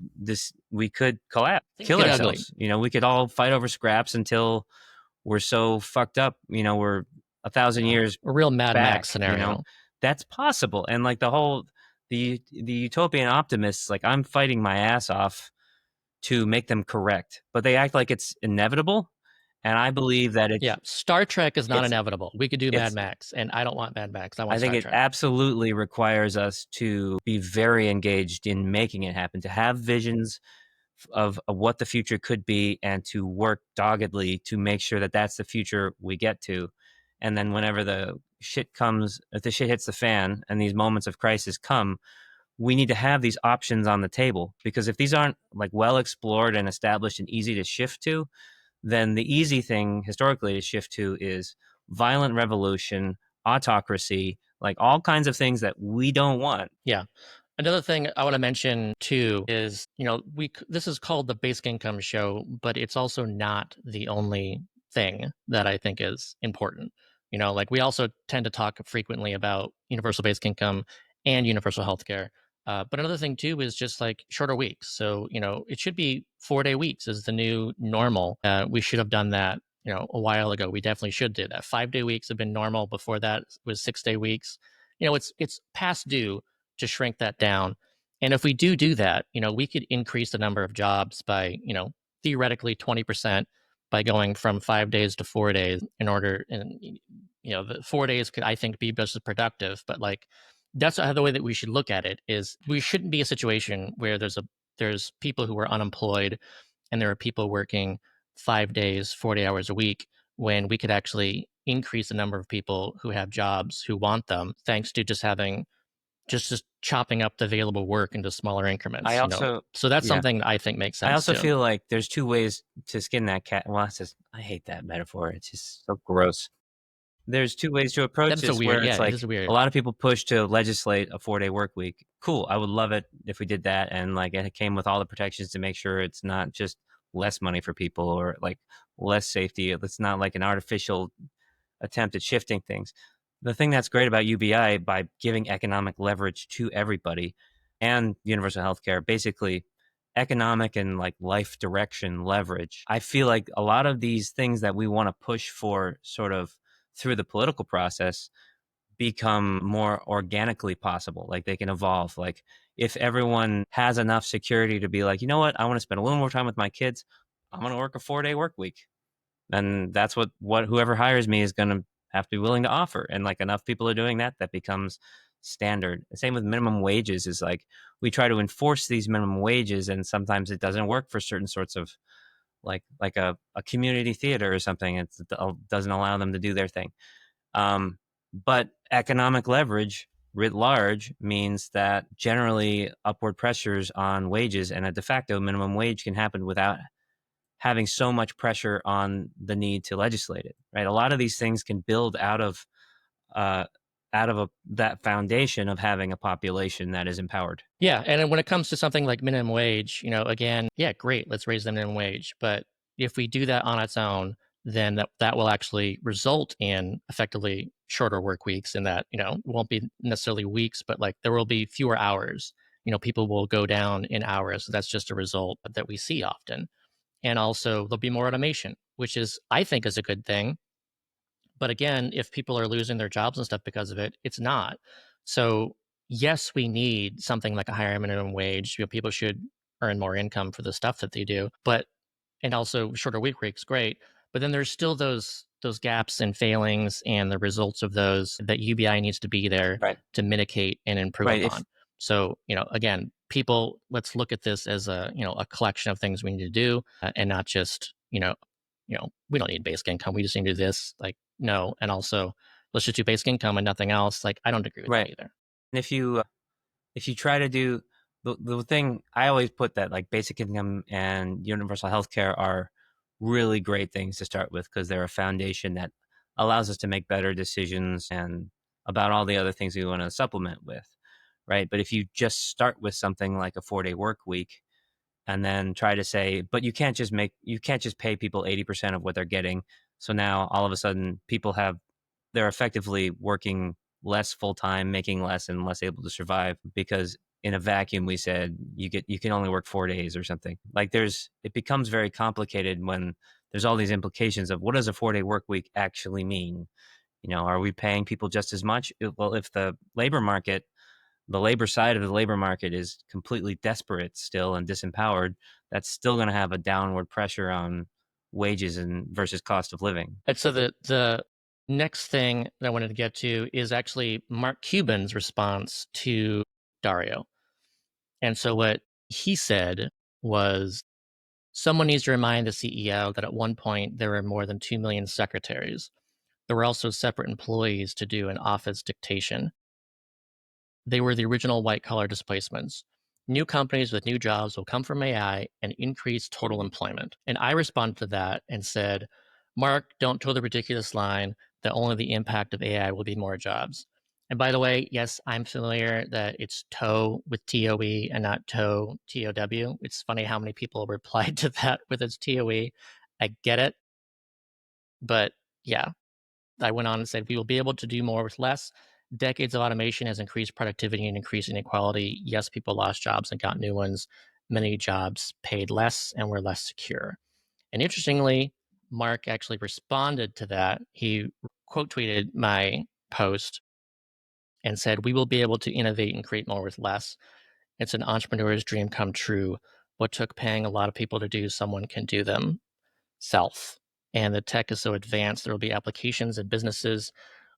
collapse, kill ourselves. We could all fight over scraps until we're so fucked up, we're 1,000 years a real Mad back, Max scenario. That's possible. And like the utopian optimists, like, I'm fighting my ass off to make them correct, but they act like it's inevitable. And I believe that Star Trek is not inevitable. We could do Mad Max, and I don't want Mad Max. I think it absolutely requires us to be very engaged in making it happen, to have visions of what the future could be, and to work doggedly to make sure that that's the future we get to. And then whenever the shit hits the fan and these moments of crisis come, we need to have these options on the table, because if these aren't like well explored and established and easy to shift to, then the easy thing historically to shift to is violent revolution, autocracy, like all kinds of things that we don't want. Yeah. Another thing I want to mention too is, this is called the Basic Income Show, but it's also not the only thing that I think is important. Like we also tend to talk frequently about universal basic income and universal healthcare. But another thing too is just like shorter weeks. So, it should be 4-day weeks is the new normal. We should have done that a while ago, we definitely should do that. 5-day weeks have been normal. Before that was 6-day weeks. It's past due to shrink that down. And if we do that, we could increase the number of jobs by, theoretically 20% by going from 5 days to 4 days and the 4 days could, I think, be just as productive. But like, that's the way that we should look at it. Is we shouldn't be a situation where there's people who are unemployed and there are people working 5 days, 40 hours a week, when we could actually increase the number of people who have jobs who want them, thanks to just chopping up the available work into smaller increments. I also, so that's yeah. something that I think makes sense. I also too. feel like there's two ways to skin that cat. Well, I hate that metaphor. It's just so gross. There's two ways to approach That's so this weird. where it's Yeah, it like is weird. a lot of people push to legislate a 4-day work week. Cool. I would love it if we did that. And like it came with all the protections to make sure it's not just less money for people or like less safety. It's not like an artificial attempt at shifting things. The thing that's great about UBI, by giving economic leverage to everybody and universal healthcare, basically economic and like life direction leverage. I feel like a lot of these things that we want to push for sort of through the political process become more organically possible. Like they can evolve. Like if everyone has enough security to be like, you know what, I want to spend a little more time with my kids, I'm going to work a 4-day work week. And that's what whoever hires me is going to have to be willing to offer. And like enough people are doing that, that becomes standard. The same with minimum wages. Is like we try to enforce these minimum wages, and sometimes it doesn't work for certain sorts of like a community theater or something. It doesn't allow them to do their thing. But economic leverage writ large means that generally upward pressures on wages and a de facto minimum wage can happen without having so much pressure on the need to legislate it, right? A lot of these things can build out of that foundation of having a population that is empowered. Yeah, and then when it comes to something like minimum wage, again, yeah, great, let's raise the minimum wage. But if we do that on its own, then that will actually result in effectively shorter work weeks, and that, it won't be necessarily weeks, but like there will be fewer hours. People will go down in hours. So that's just a result that we see often. And also there'll be more automation, which I think is a good thing. But again, if people are losing their jobs and stuff because of it, it's not. So yes, we need something like a higher minimum wage. People should earn more income for the stuff that they do, and also shorter week weeks, great. But then there's still those gaps and failings and the results of those that UBI needs to be there Right. to mitigate and improve Right. upon. So, again, people, let's look at this as a collection of things we need to do, and not just, we don't need basic income. We just need to do this. Like, no. And also, let's just do basic income and nothing else. Like, I don't agree with that either. And if you try to do the thing, I always put that like basic income and universal healthcare are really great things to start with, because they're a foundation that allows us to make better decisions and about all the other things we want to supplement with, right? But if you just start with something like a 4-day work week and then try to say, but you can't just pay people 80% of what they're getting. So now all of a sudden they're effectively working less full time, making less and less able to survive, because in a vacuum we said you can only work 4 days or something. Like it becomes very complicated when there's all these implications of what does a 4-day work week actually mean? Are we paying people just as much? Well, if the labor side of the labor market is completely desperate still and disempowered, that's still going to have a downward pressure on wages and versus cost of living. And so the next thing that I wanted to get to is actually Mark Cuban's response to Dario. And so what he said was, someone needs to remind the CEO that at one point there were more than 2 million secretaries. There were also separate employees to do an office dictation. They were the original white-collar displacements. New companies with new jobs will come from AI and increase total employment. And I responded to that and said, Mark, don't toe the ridiculous line that only the impact of AI will be more jobs. And by the way, yes, I'm familiar that it's toe with TOE and not toe, TOW. It's funny how many people replied to that with its TOE. I get it. But yeah, I went on and said, we will be able to do more with less. Decades of automation has increased productivity and increased inequality. Yes, people lost jobs and got new ones. Many jobs paid less and were less secure. And interestingly, Mark actually responded to that. He quote tweeted my post and said, "We will be able to innovate and create more with less. It's an entrepreneur's dream come true. What took paying a lot of people to do, someone can do them self. And the tech is so advanced, there will be applications and businesses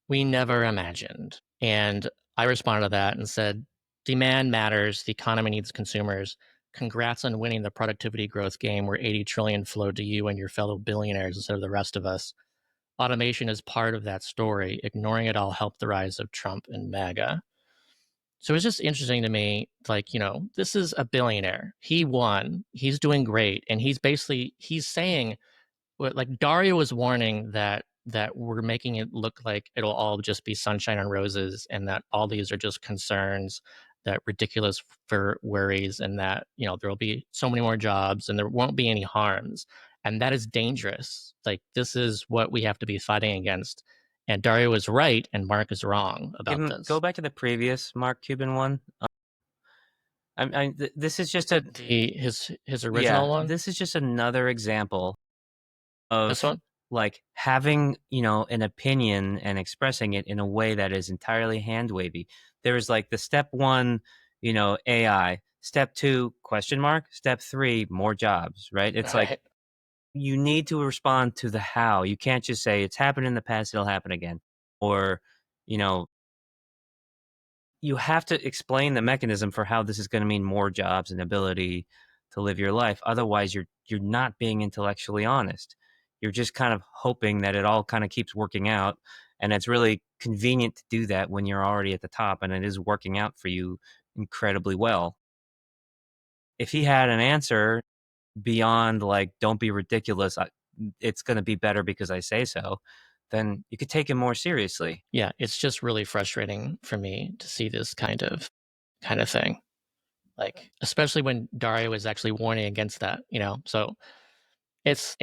we never imagined." And I responded to that and said, demand matters. The economy needs consumers. Congrats on winning the productivity growth game where 80 trillion flowed to you and your fellow billionaires instead of the rest of us. Automation is part of that story. Ignoring it all helped the rise of Trump and MAGA. So it's just interesting to me, like, this is a billionaire. He won. He's doing great. And he's saying, like Dario was warning that we're making it look like it'll all just be sunshine and roses, and that all these are just concerns, that ridiculous for worries, and that there'll be so many more jobs and there won't be any harms, and that is dangerous. Like, this is what we have to be fighting against. And Dario is right, and Mark is wrong about this. Go back to the previous Mark Cuban one. This is just his original one. This is just another example of this one, like having an opinion and expressing it in a way that is entirely hand wavy. There's like the step one, AI. Step two, question mark. Step three, more jobs. Right? It's like you need to respond to the how. You can't just say it's happened in the past, it'll happen again, or you have to explain the mechanism for how this is going to mean more jobs and ability to live your life. Otherwise, you're not being intellectually honest. You're just kind of hoping that it all kind of keeps working out. And it's really convenient to do that when you're already at the top and it is working out for you incredibly well. If he had an answer beyond like, don't be ridiculous, it's going to be better because I say so, then you could take him more seriously. Yeah, it's just really frustrating for me to see this kind of thing. Like, especially when Dario is actually warning against that, So it's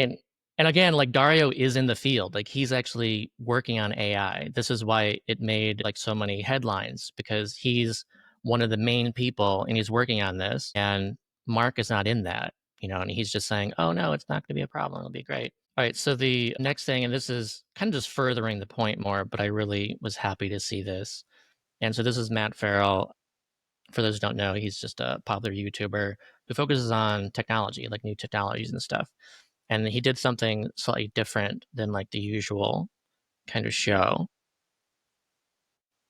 and again, like, Dario is in the field. Like, he's actually working on AI. This is why it made like so many headlines, because he's one of the main people and he's working on this. And Mark is not in that, and he's just saying, "Oh no, it's not going to be a problem. It'll be great." All right, so the next thing, and this is kind of just furthering the point more, but I really was happy to see this. And so this is Matt Ferrell. For those who don't know, he's just a popular YouTuber who focuses on technology, like new technologies and stuff. And he did something slightly different than like the usual kind of show,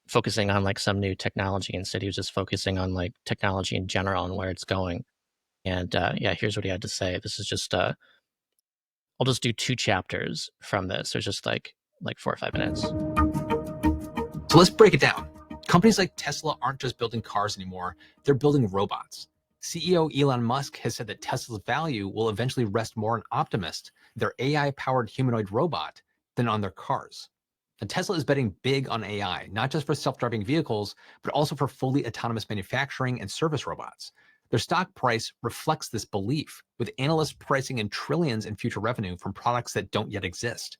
focusing on like some new technology. Instead, he was just focusing on like technology in general and where it's going. And here's what he had to say. This is just I'll just do 2 chapters from this. There's just like 4 or 5 minutes. So let's break it down. Companies like Tesla aren't just building cars anymore, they're building robots. CEO Elon Musk has said that Tesla's value will eventually rest more on Optimus, their AI-powered humanoid robot, than on their cars. And Tesla is betting big on AI, not just for self-driving vehicles, but also for fully autonomous manufacturing and service robots. Their stock price reflects this belief, with analysts pricing in trillions in future revenue from products that don't yet exist.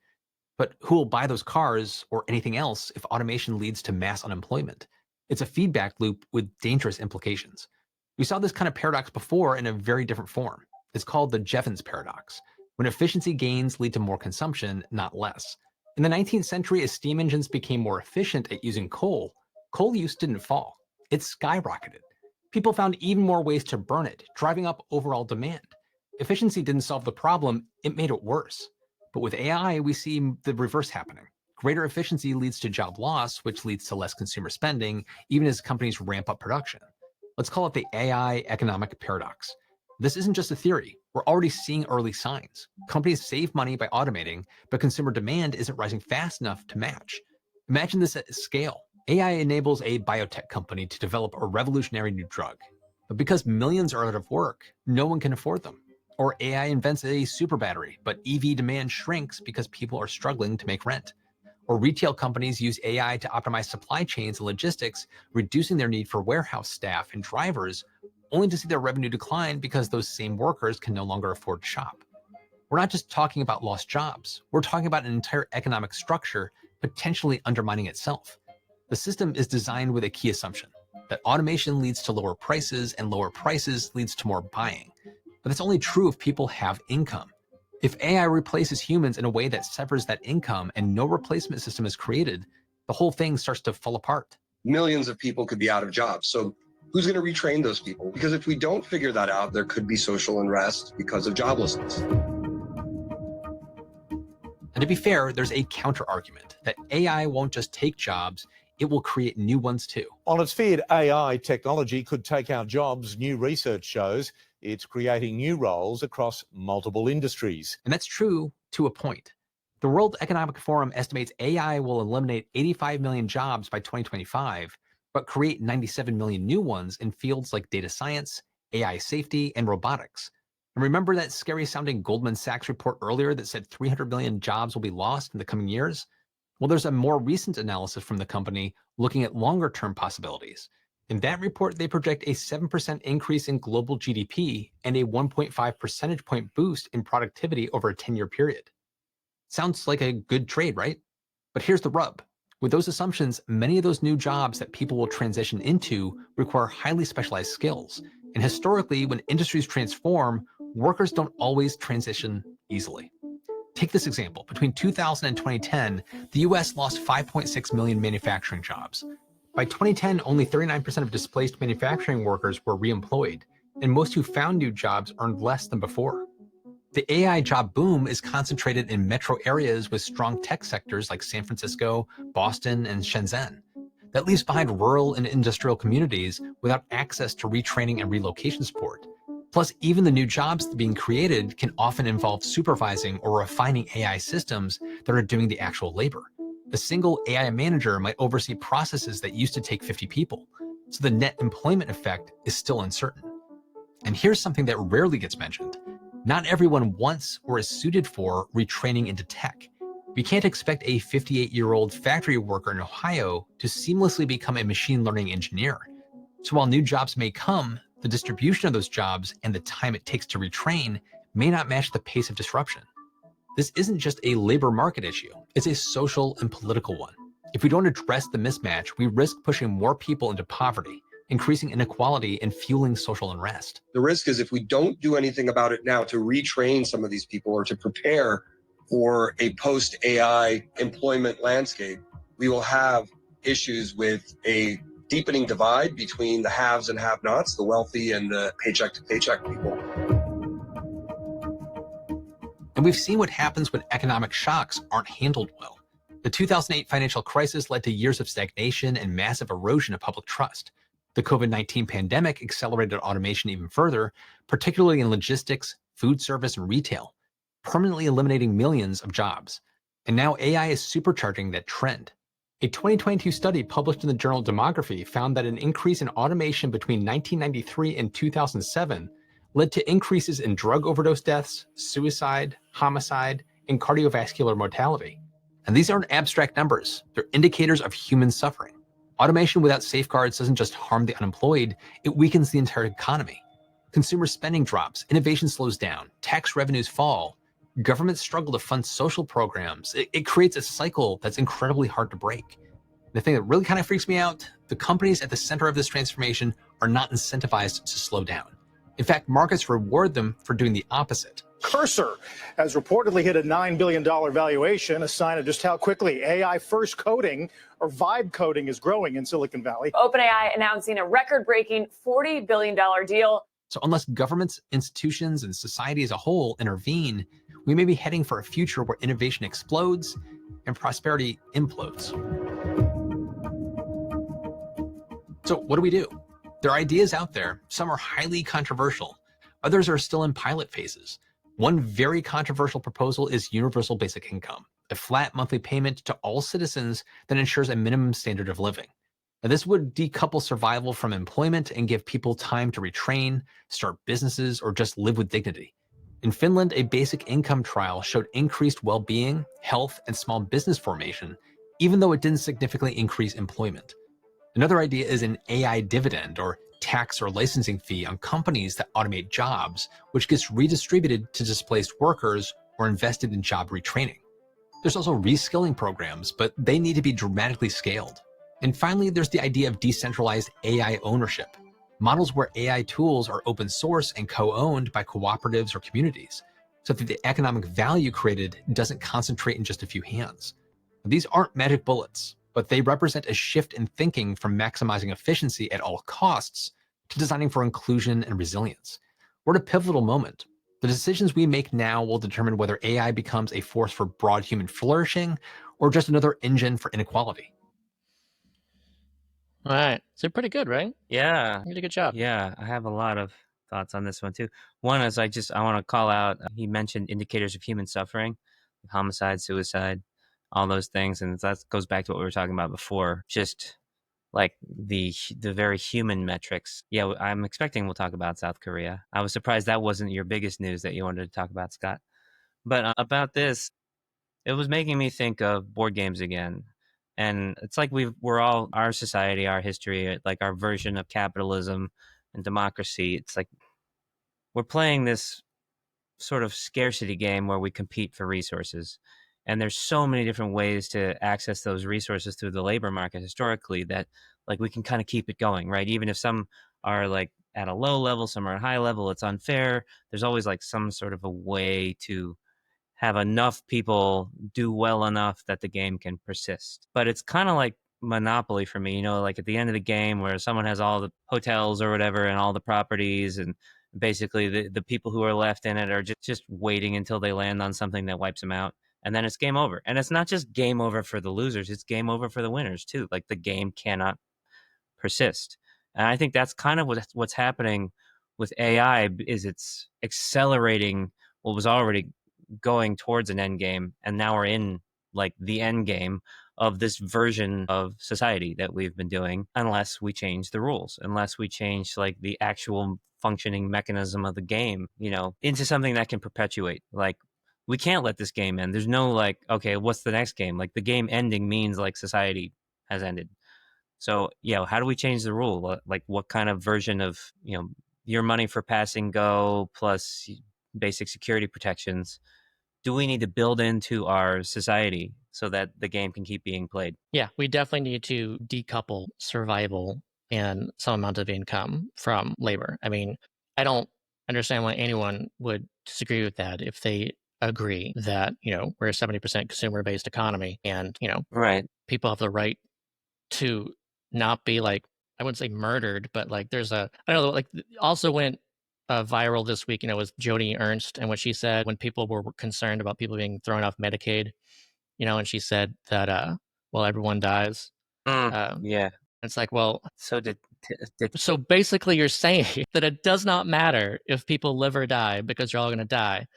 But who will buy those cars or anything else if automation leads to mass unemployment? It's a feedback loop with dangerous implications. We saw this kind of paradox before in a very different form. It's called the Jevons paradox, when efficiency gains lead to more consumption, not less. In the 19th century, as steam engines became more efficient at using coal use didn't fall. It skyrocketed. People found even more ways to burn it, driving up overall demand. Efficiency didn't solve the problem, it made it worse. But with AI, we see the reverse happening. Greater efficiency leads to job loss, which leads to less consumer spending, even as companies ramp up production. Let's call it the AI economic paradox. This isn't just a theory. We're already seeing early signs. Companies save money by automating, but consumer demand isn't rising fast enough to match. Imagine this at scale. AI enables a biotech company to develop a revolutionary new drug. But because millions are out of work, no one can afford them. Or AI invents a super battery, but EV demand shrinks because people are struggling to make rent. Or retail companies use AI to optimize supply chains and logistics, reducing their need for warehouse staff and drivers, only to see their revenue decline because those same workers can no longer afford to shop. We're not just talking about lost jobs. We're talking about an entire economic structure potentially undermining itself. The system is designed with a key assumption, that automation leads to lower prices and lower prices leads to more buying. But that's only true if people have income. If AI replaces humans in a way that severs that income and no replacement system is created, the whole thing starts to fall apart. Millions of people could be out of jobs. So who's going to retrain those people? Because if we don't figure that out, there could be social unrest because of joblessness. And to be fair, there's a counter argument that AI won't just take jobs, it will create new ones too. On its feared AI technology could take out jobs, new research shows it's creating new roles across multiple industries. And that's true to a point. The World Economic Forum estimates AI will eliminate 85 million jobs by 2025, but create 97 million new ones in fields like data science, AI safety, and robotics. And remember that scary sounding Goldman Sachs report earlier that said 300 million jobs will be lost in the coming years? Well, there's a more recent analysis from the company looking at longer term possibilities. In that report, they project a 7% increase in global GDP and a 1.5 percentage point boost in productivity over a 10-year period. Sounds like a good trade, right? But here's the rub. With those assumptions, many of those new jobs that people will transition into require highly specialized skills. And historically, when industries transform, workers don't always transition easily. Take this example. Between 2000 and 2010, the US lost 5.6 million manufacturing jobs. By 2010, only 39% of displaced manufacturing workers were reemployed, and most who found new jobs earned less than before. The AI job boom is concentrated in metro areas with strong tech sectors like San Francisco, Boston, and Shenzhen. That leaves behind rural and industrial communities without access to retraining and relocation support. Plus, even the new jobs being created can often involve supervising or refining AI systems that are doing the actual labor. A single AI manager might oversee processes that used to take 50 people, so the net employment effect is still uncertain. And here's something that rarely gets mentioned. Not everyone wants or is suited for retraining into tech. We can't expect a 58-year-old factory worker in Ohio to seamlessly become a machine learning engineer. So while new jobs may come, the distribution of those jobs and the time it takes to retrain may not match the pace of disruption. This isn't just a labor market issue, it's a social and political one. If we don't address the mismatch, we risk pushing more people into poverty, increasing inequality and fueling social unrest. The risk is if we don't do anything about it now to retrain some of these people or to prepare for a post-AI employment landscape, we will have issues with a deepening divide between the haves and have-nots, the wealthy and the paycheck-to-paycheck people. And we've seen what happens when economic shocks aren't handled well. The 2008 financial crisis led to years of stagnation and massive erosion of public trust. The COVID-19 pandemic accelerated automation even further, particularly in logistics, food service, and retail, permanently eliminating millions of jobs. And now AI is supercharging that trend. A 2022 study published in the journal Demography found that an increase in automation between 1993 and 2007 led to increases in drug overdose deaths, suicide, homicide, and cardiovascular mortality. And these aren't abstract numbers, they're indicators of human suffering. Automation without safeguards doesn't just harm the unemployed, it weakens the entire economy. Consumer spending drops, innovation slows down, tax revenues fall, governments struggle to fund social programs. It creates a cycle that's incredibly hard to break. The thing that really kind of freaks me out, the companies at the center of this transformation are not incentivized to slow down. In fact, markets reward them for doing the opposite. Cursor has reportedly hit a $9 billion valuation, a sign of just how quickly AI first coding or vibe coding is growing in Silicon Valley. OpenAI announcing a record-breaking $40 billion deal. So unless governments, institutions, and society as a whole intervene, we may be heading for a future where innovation explodes and prosperity implodes. So what do we do? There are ideas out there. Some are highly controversial. Others are still in pilot phases. One very controversial proposal is universal basic income, a flat monthly payment to all citizens that ensures a minimum standard of living. Now, this would decouple survival from employment and give people time to retrain, start businesses, or just live with dignity. In Finland, a basic income trial showed increased well-being, health, and small business formation, even though it didn't significantly increase employment. Another idea is an AI dividend, or tax or licensing fee on companies that automate jobs, which gets redistributed to displaced workers or invested in job retraining. There's also reskilling programs, but they need to be dramatically scaled. And finally, there's the idea of decentralized AI ownership, models where AI tools are open source and co-owned by cooperatives or communities. so that the economic value created doesn't concentrate in just a few hands. These aren't magic bullets, but they represent a shift in thinking from maximizing efficiency at all costs to designing for inclusion and resilience. We're at a pivotal moment. The decisions we make now will determine whether AI becomes a force for broad human flourishing or just another engine for inequality. All right. So pretty good, right? Yeah. You did a good job. Yeah, I have a lot of thoughts on this one too. One is I want to call out, he mentioned indicators of human suffering, homicide, suicide, all those things. And that goes back to what we were talking about before, just like the very human metrics. Yeah, I'm expecting we'll talk about South Korea. I was surprised that wasn't your biggest news that you wanted to talk about, Scott. But about this, it was making me think of board games again. And it's like we're all, our society, our history, like our version of capitalism and democracy. It's like we're playing this sort of scarcity game where we compete for resources. And there's so many different ways to access those resources through the labor market historically that like we can kind of keep it going, right? Even if some are like at a low level, some are at a high level, it's unfair. There's always like some sort of a way to have enough people do well enough that the game can persist. But it's kind of like Monopoly for me, like at the end of the game where someone has all the hotels or whatever and all the properties, and basically the people who are left in it are just waiting until they land on something that wipes them out. And then it's game over. And it's not just game over for the losers, it's game over for the winners too. Like the game cannot persist. And I think that's kind of what's happening with AI is it's accelerating what was already going towards an end game, and now we're in like the end game of this version of society that we've been doing, unless we change the rules, unless we change like the actual functioning mechanism of the game, into something that can perpetuate. Like we can't let this game end. There's no like, okay, what's the next game? Like the game ending means like society has ended. So how do we change the rule? Like what kind of version of your money for passing go plus basic security protections do we need to build into our society so that the game can keep being played? Yeah, we definitely need to decouple survival and some amount of income from labor. I mean, I don't understand why anyone would disagree with that if they agree that, we're a 70% consumer-based economy and, Right. people have the right to not be like, I wouldn't say murdered, but like there's I don't know, like also went viral this week, was Joni Ernst and what she said when people were concerned about people being thrown off Medicaid, and she said that, well, everyone dies. Yeah. It's like, well, so so basically you're saying that it does not matter if people live or die because you're all going to die.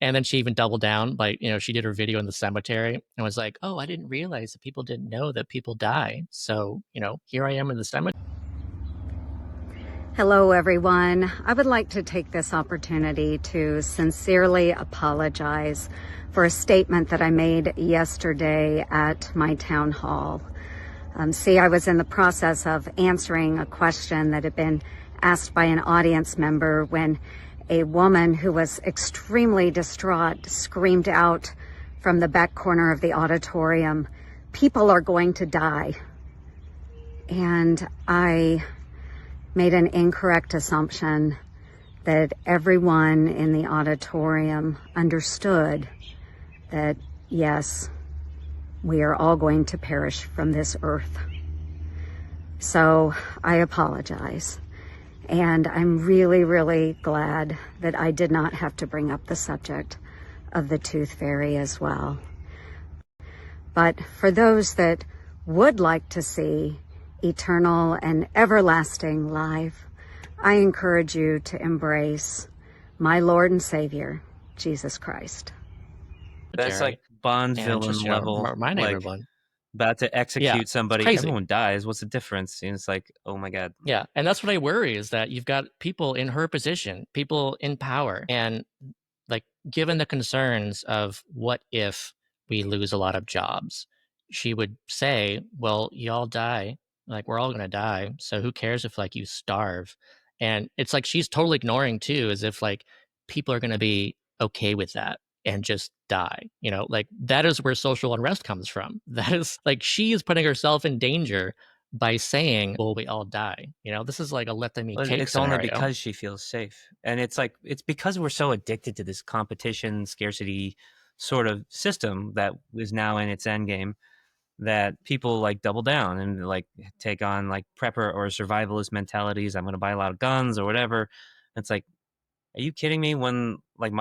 And then she even doubled down, like, she did her video in the cemetery and was like, oh, I didn't realize that people didn't know that people die. So, here I am in the cemetery. Hello, everyone. I would like to take this opportunity to sincerely apologize for a statement that I made yesterday at my town hall. I was in the process of answering a question that had been asked by an audience member when a woman who was extremely distraught screamed out from the back corner of the auditorium, "People are going to die." And I made an incorrect assumption that everyone in the auditorium understood that, yes, we are all going to perish from this earth. So I apologize. And I'm really, really glad that I did not have to bring up the subject of the tooth fairy as well. But for those that would like to see eternal and everlasting life, I encourage you to embrace my Lord and Savior, Jesus Christ. That's like Bond villain level. Reminding like, everyone. About to execute somebody. Crazy. Everyone dies. What's the difference? And it's like, oh my God. Yeah. And that's what I worry is that you've got people in her position, people in power. And like, given the concerns of what if we lose a lot of jobs, she would say, well, y'all die. Like, we're all going to die. So who cares if like you starve? And it's like she's totally ignoring too, as if like people are going to be okay with that and just die. Like that is where social unrest comes from. That is like she is putting herself in danger by saying, "Will we all die?" You know, this is like a let them eat Well, cake it's scenario. only because she feels safe. And it's like, it's because we're so addicted to this competition, scarcity sort of system that is now in its end game, that people like double down and like take on like prepper or survivalist mentalities. I'm going to buy a lot of guns or whatever. It's like, are you kidding me? When like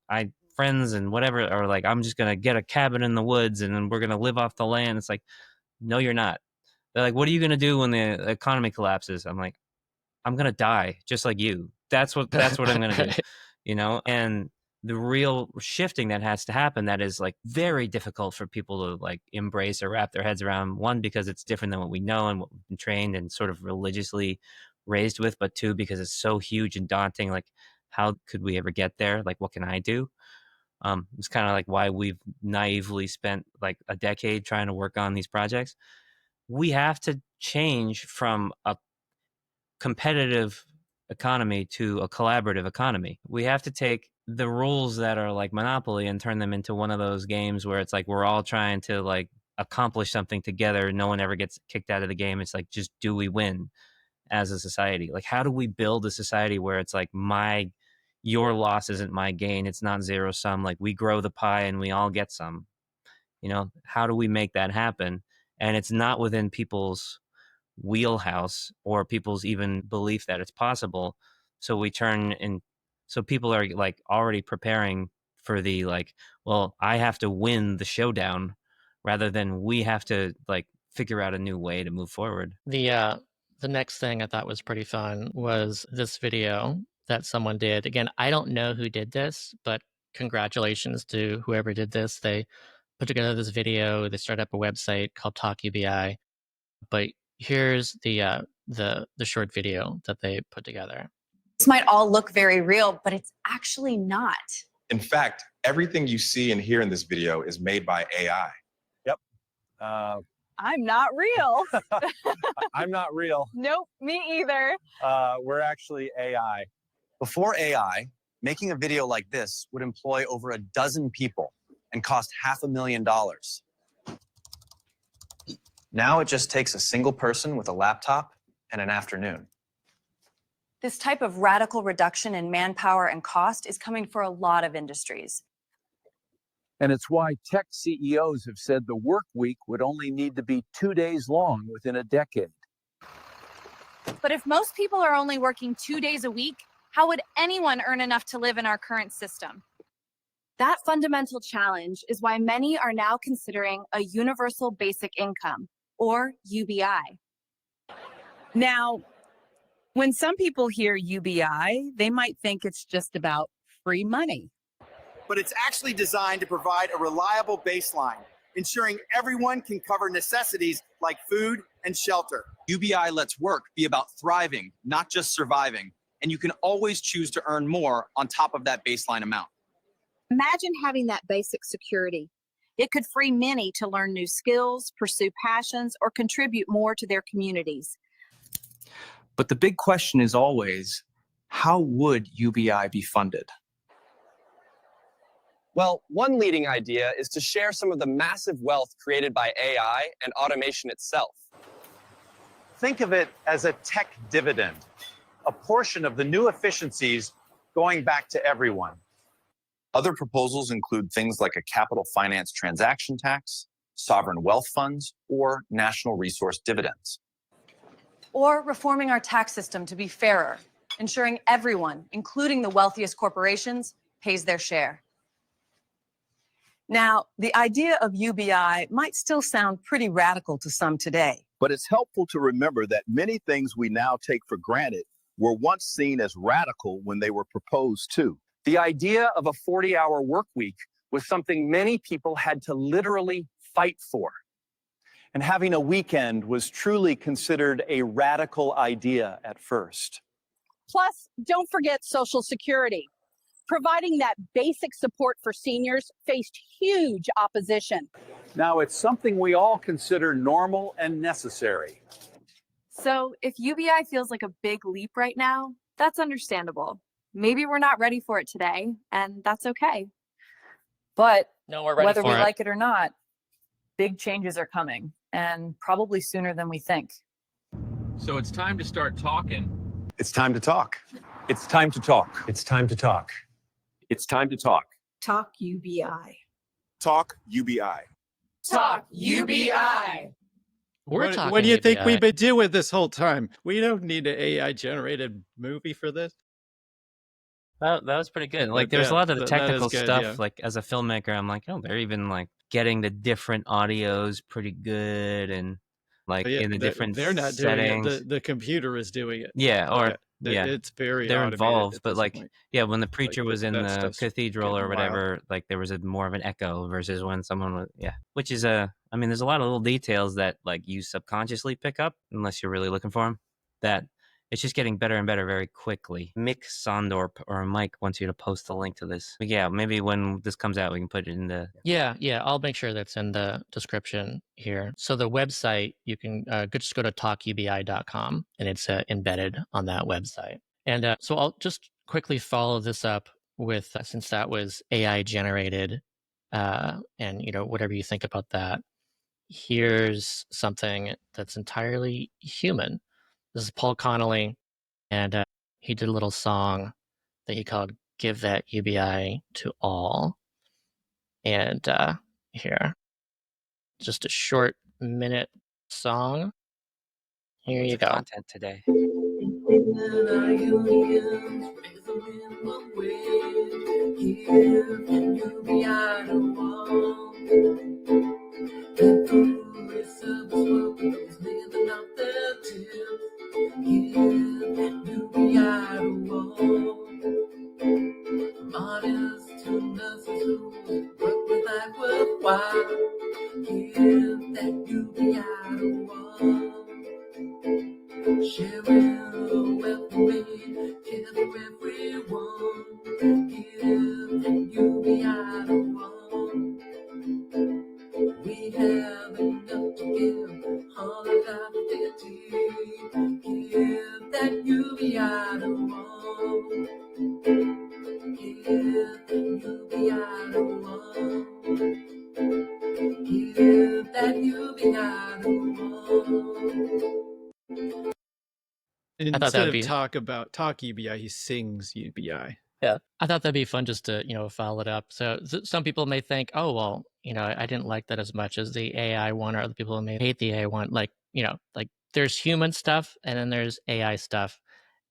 I friends and whatever are like, I'm just going to get a cabin in the woods and then we're going to live off the land. It's like, no, you're not. They're like, what are you going to do when the economy collapses? I'm like, I'm going to die just like you. That's what I'm going to do, you know? And the real shifting that has to happen, that is like very difficult for people to like embrace or wrap their heads around. One, because it's different than what we know and what we've been trained and sort of religiously raised with, but two, because it's so huge and daunting. Like, how could we ever get there? Like, what can I do? It's kind of like why we've naively spent like a decade trying to work on these projects. We have to change from a competitive economy to a collaborative economy. We have to take the rules that are like Monopoly and turn them into one of those games where it's like we're all trying to like accomplish something together. No one ever gets kicked out of the game. It's like, just do we win as a society? Like, how do we build a society where it's like your loss isn't my gain? It's not zero sum. Like, we grow the pie and we all get some. You know, how do we make that happen? And it's not within people's wheelhouse or people's even belief that it's possible. So we turn and so people are like already preparing for the like, well, I have to win the showdown rather than we have to like figure out a new way to move forward. The next thing I thought was pretty fun was this video that someone did. Again, I don't know who did this, but congratulations to whoever did this. They put together this video. They started up a website called TalkUBI AI. But here's the short video that they put together. This might all look very real, but it's actually not. In fact, everything you see and hear in this video is made by AI. Yep. I'm not real. I'm not real. Nope, me either. We're actually AI. Before AI, making a video like this would employ over a dozen people and cost $500,000. Now it just takes a single person with a laptop and an afternoon. This type of radical reduction in manpower and cost is coming for a lot of industries. And it's why tech CEOs have said the work week would only need to be 2 days long within a decade. But if most people are only working 2 days a week, how would anyone earn enough to live in our current system? That fundamental challenge is why many are now considering a universal basic income, or UBI. Now, when some people hear UBI, they might think it's just about free money. But it's actually designed to provide a reliable baseline, ensuring everyone can cover necessities like food and shelter. UBI lets work be about thriving, not just surviving, and you can always choose to earn more on top of that baseline amount. Imagine having that basic security. It could free many to learn new skills, pursue passions, or contribute more to their communities. But the big question is always, how would UBI be funded? Well, one leading idea is to share some of the massive wealth created by AI and automation itself. Think of it as a tech dividend, a portion of the new efficiencies going back to everyone. Other proposals include things like a capital finance transaction tax, sovereign wealth funds, or national resource dividends. Or reforming our tax system to be fairer, ensuring everyone, including the wealthiest corporations, pays their share. Now, the idea of UBI might still sound pretty radical to some today. But it's helpful to remember that many things we now take for granted were once seen as radical when they were proposed too. The idea of a 40-hour work week was something many people had to literally fight for. And having a weekend was truly considered a radical idea at first. Plus, don't forget Social Security. Providing that basic support for seniors faced huge opposition. Now it's something we all consider normal and necessary. So if UBI feels like a big leap right now, that's understandable. Maybe we're not ready for it today, and that's okay. But no, we're ready whether for we it. like it or not, big changes are coming, and probably sooner than we think. So it's time to start talking. It's time to talk. It's time to talk. It's time to talk. It's time to talk. TalkUBI. Talk UBI. TalkUBI. We're talking What do you think UBI. we've been doing this whole time? We don't need an AI-generated movie for this. That was pretty good. Like, But there's a lot of the that is technical good, stuff. yeah. Like, as a filmmaker, I'm like, oh, they're even like getting the different audios pretty good, and like But yeah, in the different they're not settings. doing it. The computer is doing it. Yeah, or yeah, It's very they're automated involved. at But this like, point. yeah, when the preacher was in that the stuff's cathedral or getting wild. whatever, like there was more of an echo versus when someone was, which is I mean, there's a lot of little details that like you subconsciously pick up unless you're really looking for them. That it's just getting better and better very quickly. Mick Sondorp or Mike wants you to post the link to this. But yeah, maybe when this comes out, we can put it in the. Yeah, I'll make sure that's in the description here. So the website, you can just go to talkubi.com, and it's embedded on that website. And so I'll just quickly follow this up with, since that was AI generated, and whatever you think about that, here's something that's entirely human. This is Paul Connolly, and he did a little song that he called "Give That UBI to All." And here, just a short minute song. Here you go. Content today. I thought that Instead would of be talk UBI, he sings UBI. Yeah, I thought that'd be fun just to follow it up. So some people may think, oh well, I didn't like that as much as the AI one, or other people may hate the AI one. Like like there's human stuff and then there's AI stuff,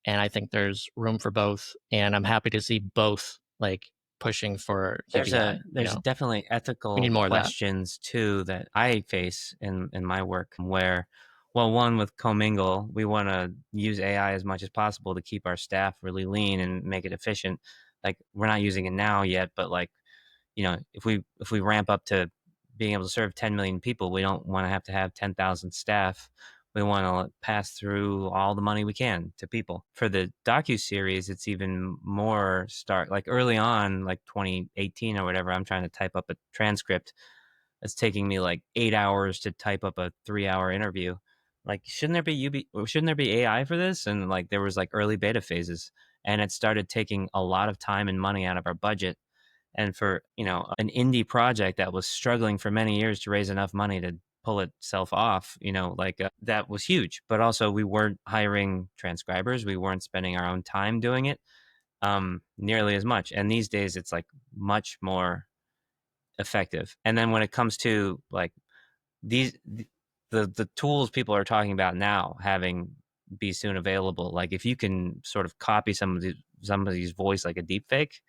and I think there's room for both. And I'm happy to see both like pushing for UBI. There's definitely ethical We need more of that. questions too that I face in my work where, well, one with Comingle, we want to use AI as much as possible to keep our staff really lean and make it efficient. Like we're not using it now yet, but like, if we ramp up to being able to serve 10 million people, we don't want to have 10,000 staff. We want to pass through all the money we can to people. For the docu-series, it's even more like early on, like 2018 or whatever, I'm trying to type up a transcript. It's taking me like 8 hours to type up a 3-hour interview. Like, shouldn't there be AI for this? And like, there was like early beta phases, and it started taking a lot of time and money out of our budget. And for, an indie project that was struggling for many years to raise enough money to pull itself off, that was huge. But also we weren't hiring transcribers. We weren't spending our own time doing it nearly as much. And these days it's like much more effective. And then when it comes to like the tools people are talking about now be soon available, like if you can sort of copy somebody's voice like a deep fake,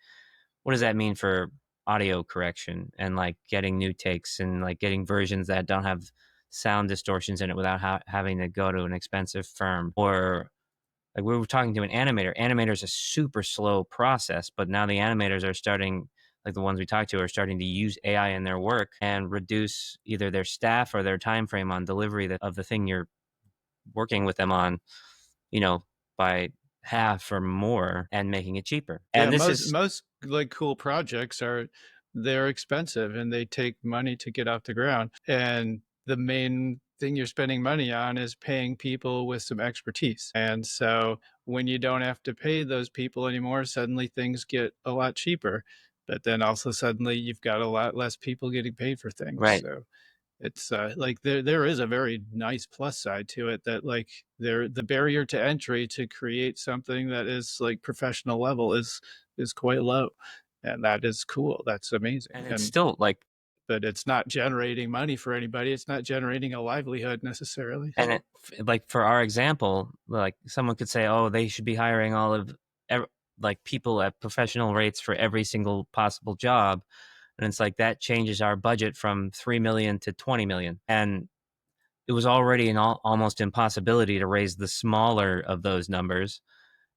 what does that mean for audio correction and like getting new takes and like getting versions that don't have sound distortions in it without having to go to an expensive firm? Or like we were talking to an animator. Animator is a super slow process, but now the animators are starting, like the ones we talked to, are starting to use AI in their work and reduce either their staff or their time frame on delivery of the thing you're working with them on, by half or more, and making it cheaper. And most like cool projects they're expensive and they take money to get off the ground. And the main thing you're spending money on is paying people with some expertise. And so when you don't have to pay those people anymore, suddenly things get a lot cheaper. But then also suddenly you've got a lot less people getting paid for things. Right. So It's like there is a very nice plus side to it, that like the barrier to entry to create something that is like professional level is quite low, and that is cool. That's amazing. And it's still like, but it's not generating money for anybody. It's not generating a livelihood necessarily. and it, like for our example, like someone could say, oh, they should be hiring all of like people at professional rates for every single possible job. And it's like that changes our budget from 3 million to 20 million. And it was already an almost impossibility to raise the smaller of those numbers.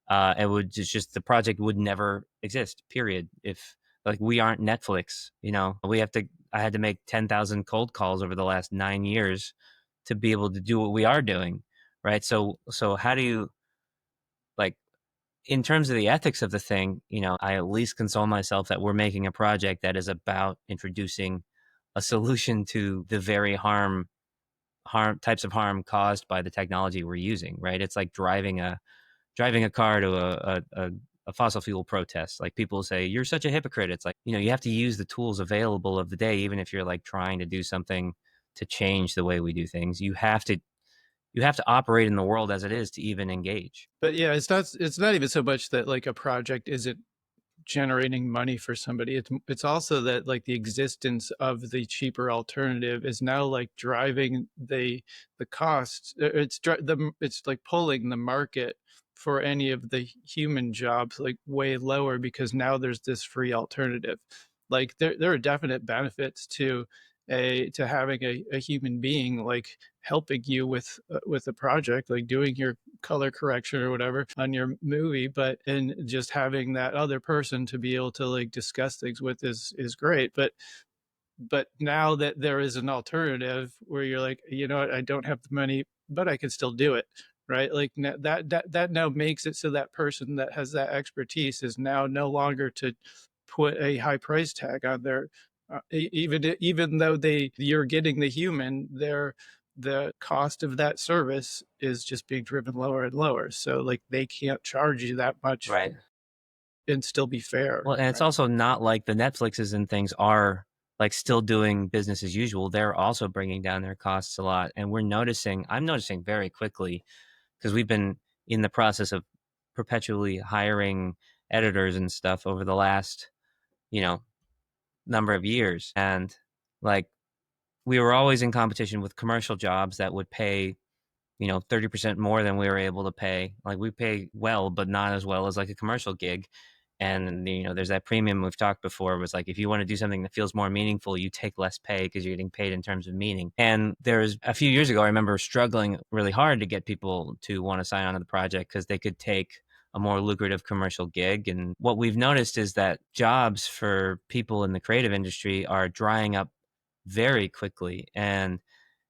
It would just the project would never exist, period. If like we aren't Netflix, you know, I had to make 10,000 cold calls over the last 9 years to be able to do what we are doing. Right. So how do you, like, in terms of the ethics of the thing, you know, I at least console myself that we're making a project that is about introducing a solution to the very types of harm caused by the technology we're using, right? It's like driving a car to a fossil fuel protest. Like people say, you're such a hypocrite. It's like, you know, you have to use the tools available of the day, even if you're like trying to do something to change the way we do things. You have to operate in the world as it is to even engage. But yeah, it's not even so much that like a project isn't generating money for somebody. It's also that like the existence of the cheaper alternative is now like driving the cost. It's like pulling the market for any of the human jobs like way lower, because now there's this free alternative. Like there are definite benefits to having a human being like helping you with a project, like doing your color correction or whatever on your movie, but and just having that other person to be able to like discuss things with is great. But now that there is an alternative where you're like, you know what, I don't have the money, but I can still do it, right? Like that now makes it so that person that has that expertise is now no longer to put a high price tag on their even though you're getting the human, the cost of that service is just being driven lower and lower. So like they can't charge you that much, right, and still be fair. Well, and it's also not like the Netflixes and things are like still doing business as usual. They're also bringing down their costs a lot. And I'm noticing very quickly, because we've been in the process of perpetually hiring editors and stuff over the last, you know, number of years. And like we were always in competition with commercial jobs that would pay, you know, 30% more than we were able to pay. Like we pay well, but not as well as like a commercial gig. And, you know, there's that premium we've talked before. It was like, if you want to do something that feels more meaningful, you take less pay because you're getting paid in terms of meaning. And there's a few years ago, I remember struggling really hard to get people to want to sign on to the project because they could take a more lucrative commercial gig. And what we've noticed is that jobs for people in the creative industry are drying up very quickly. And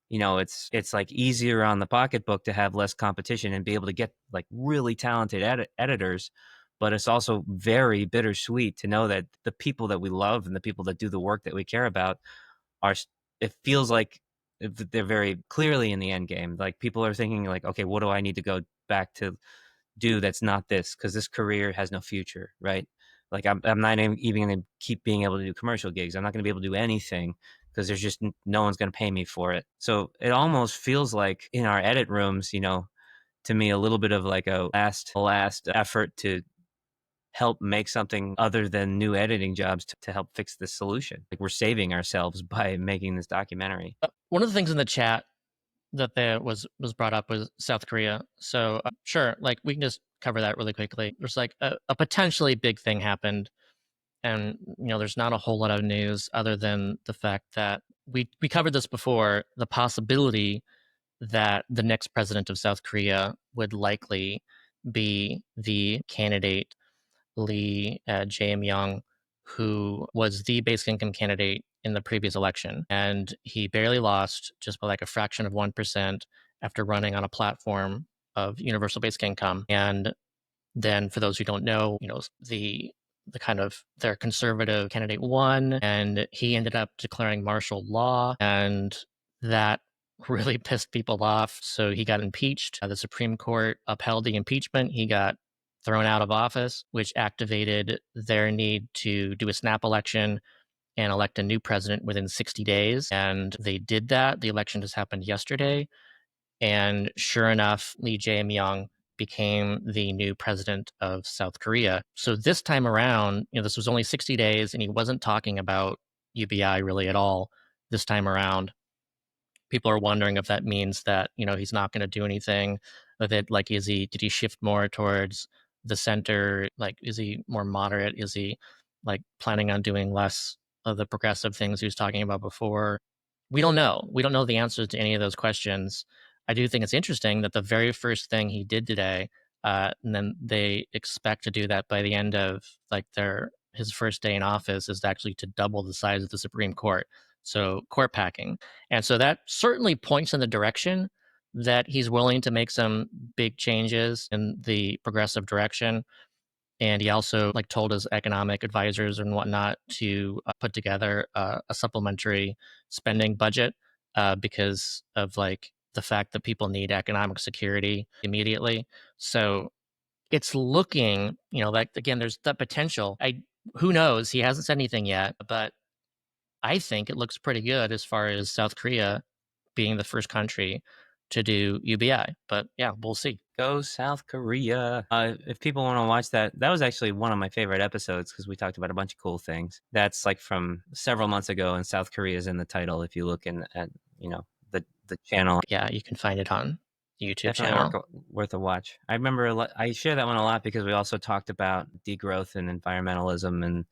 you know, it's like easier on the pocketbook to have less competition and be able to get like really talented editors. But it's also very bittersweet to know that the people that we love and the people that do the work that we care about it feels like they're very clearly in the end game. Like people are thinking like, okay, what do I need to go back to do that's not this? Because this career has no future, right? Like I'm not even going to keep being able to do commercial gigs. I'm not going to be able to do anything because there's just no one's going to pay me for it. So it almost feels like in our edit rooms, you know, to me, a little bit of like a last effort to help make something other than new editing jobs to help fix this solution. Like we're saving ourselves by making this documentary. One of the things in the chat that there was brought up was South Korea. So sure, like we can just cover that really quickly. There's like a potentially big thing happened. And, you know, there's not a whole lot of news other than the fact that we covered this before, the possibility that the next president of South Korea would likely be the candidate Lee Jae-myung, who was the basic income candidate in the previous election. And he barely lost, just by like a fraction of 1% after running on a platform of universal basic income. And then for those who don't know, you know, the kind of their conservative candidate won, and he ended up declaring martial law, and that really pissed people off. So he got impeached. The Supreme Court upheld the impeachment. He got thrown out of office, which activated their need to do a snap election and elect a new president within 60 days. And they did that. The election just happened yesterday. And sure enough, Lee Jae-myung became the new president of South Korea. So this time around, this was only 60 days, and he wasn't talking about UBI really at all this time around. People are wondering if that means that, he's not going to do anything with it. Like, did he shift more towards the center? Like, is he more moderate? Is he planning on doing less of the progressive things he was talking about before? We don't know. We don't know the answers to any of those questions. I do think it's interesting that the very first thing he did today, and then they expect to do that by the end of his first day in office, is actually to double the size of the Supreme Court. So court packing. And so that certainly points in the direction that he's willing to make some big changes in the progressive direction. And he also told his economic advisors and whatnot to put together a supplementary spending budget because of the fact that people need economic security immediately. So it's looking, again, there's that potential. Who knows? He hasn't said anything yet, but I think it looks pretty good as far as South Korea being the first country to do UBI. But yeah, we'll see. Go South Korea. If people want to watch that was actually one of my favorite episodes because we talked about a bunch of cool things. That's from several months ago, and South Korea is in the title if you look at the channel. Yeah, you can find it on the YouTube Definitely channel. worth a watch. I remember I share that one a lot because we also talked about degrowth and environmentalism and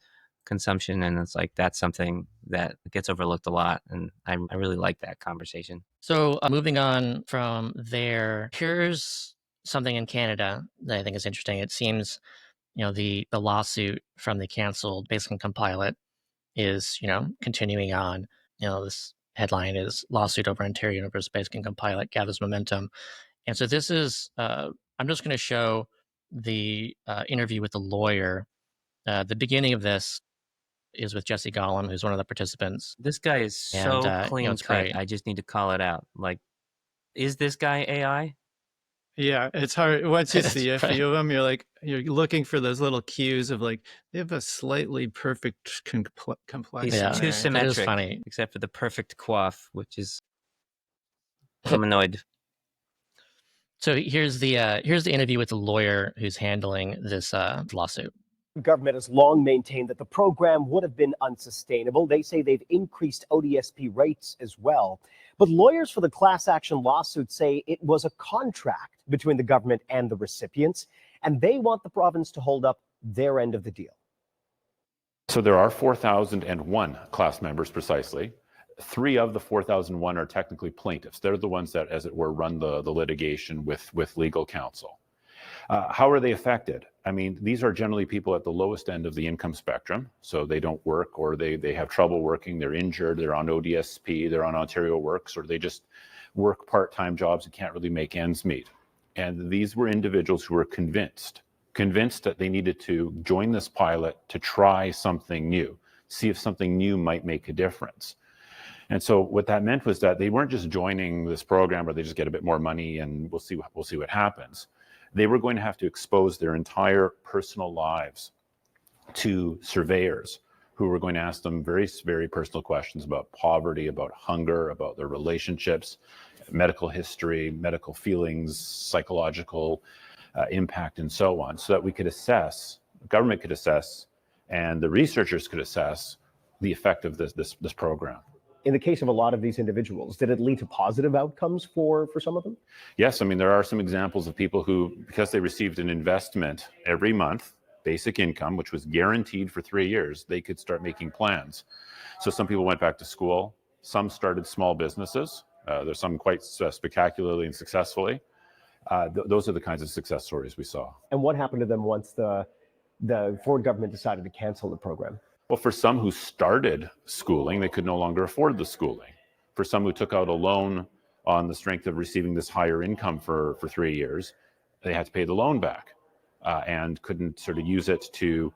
consumption, and it's that's something that gets overlooked a lot, and I really like that conversation. So moving on from there, here's something in Canada that I think is interesting. It seems the lawsuit from the canceled basic income pilot is continuing on. This headline is lawsuit over Ontario University basic income pilot gathers momentum. And so this is I'm just going to show the interview with the lawyer. The beginning of this is with Jesse Gollum, who's one of the participants. This guy is so clean it's cut. great. I just need to call it out. Is this guy AI? Yeah, it's hard. Once you see a few of them, you're looking for those little cues of they have a slightly perfect complexion. He's too symmetric, that is funny. Except for the perfect coif, which is humanoid. So here's the interview with the lawyer who's handling this lawsuit. The government has long maintained that the program would have been unsustainable. They say they've increased ODSP rates as well. But lawyers for the class action lawsuit say it was a contract between the government and the recipients, and they want the province to hold up their end of the deal. So there are 4,001 class members precisely. 3 of the 4,001 are technically plaintiffs. They're the ones that, as it were, run the litigation with legal counsel. How are they affected? I mean, these are generally people at the lowest end of the income spectrum. So they don't work, or they have trouble working, they're injured, they're on ODSP, they're on Ontario Works, or they just work part-time jobs and can't really make ends meet. And these were individuals who were convinced that they needed to join this pilot to try something new, see if something new might make a difference. And so what that meant was that they weren't just joining this program where they just get a bit more money and we'll see what happens. They were going to have to expose their entire personal lives to surveyors who were going to ask them very, very personal questions about poverty, about hunger, about their relationships, medical history, medical feelings, psychological impact, and so on, so that we could assess, the government could assess, and the researchers could assess the effect of this program. In the case of a lot of these individuals, did it lead to positive outcomes for some of them? Yes, I mean, there are some examples of people who, because they received an investment every month, basic income, which was guaranteed for 3 years, they could start making plans. So some people went back to school, some started small businesses. There's some quite spectacularly and successfully. Those are the kinds of success stories we saw. And what happened to them once the Ford government decided to cancel the program? Well, for some who started schooling, they could no longer afford the schooling. For some who took out a loan on the strength of receiving this higher income for 3 years, they had to pay the loan back and couldn't sort of use it to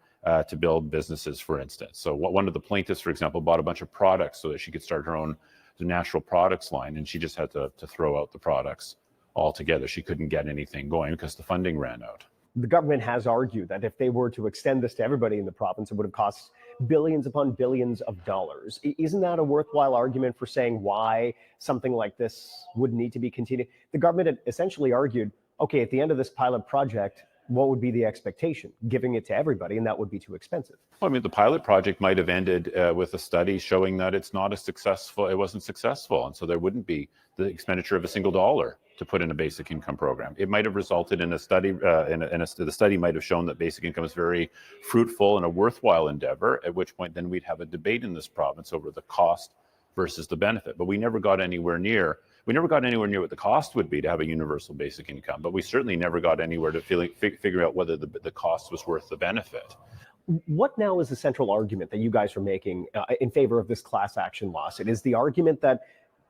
build businesses, for instance. So one of the plaintiffs, for example, bought a bunch of products so that she could start her own natural products line, and she just had to throw out the products altogether. She couldn't get anything going because the funding ran out. The government has argued that if they were to extend this to everybody in the province, it would have cost billions upon billions of dollars. Isn't that a worthwhile argument for saying why something like this would need to be continued? The government had essentially argued, okay, at the end of this pilot project, what would be the expectation? Giving it to everybody, and that would be too expensive. Well, I mean, the pilot project might have ended with a study showing that it's not as successful, it wasn't successful, and so there wouldn't be the expenditure of a single dollar to put in a basic income program. It might have resulted in a study, the study might have shown that basic income is very fruitful and a worthwhile endeavor, at which point then we'd have a debate in this province over the cost versus the benefit. But we never got anywhere near what the cost would be to have a universal basic income, but we certainly never got anywhere to figure out whether the cost was worth the benefit. What now is the central argument that you guys are making in favor of this class action lawsuit? Is the argument that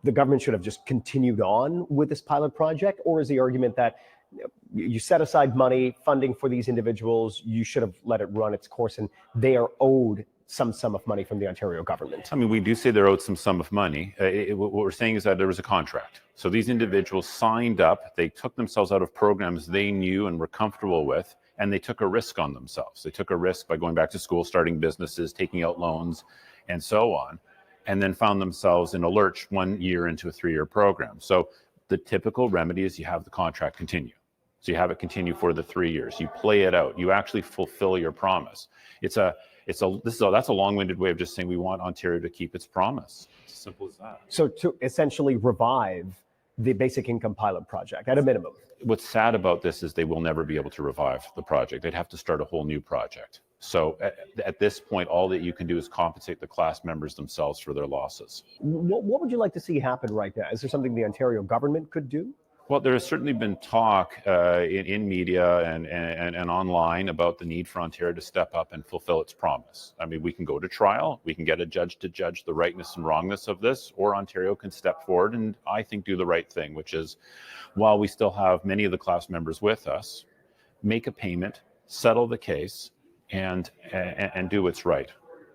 the government should have just continued on with this pilot project, or is the argument that you set aside money, funding for these individuals, you should have let it run its course and they are owed some sum of money from the Ontario government? I mean, we do say they're owed some sum of money. What we're saying is that there was a contract. So these individuals signed up, they took themselves out of programs they knew and were comfortable with, and they took a risk on themselves. They took a risk by going back to school, starting businesses, taking out loans, and so on, and then found themselves in a lurch 1 year into a 3-year program. So the typical remedy is you have the contract continue. So you have it continue for the 3 years. You play it out. You actually fulfill your promise. That's a long-winded way of just saying we want Ontario to keep its promise. It's as simple as that. So to essentially revive the basic income pilot project at a minimum. What's sad about this is they will never be able to revive the project. They'd have to start a whole new project. So at this point, all that you can do is compensate the class members themselves for their losses. What would you like to see happen right now? Is there something the Ontario government could do? Well, there has certainly been talk in media and online about the need for Ontario to step up and fulfill its promise. I mean, we can go to trial, we can get a judge to judge the rightness and wrongness of this, or Ontario can step forward and I think do the right thing, which is, while we still have many of the class members with us, make a payment, settle the case, and do what's right.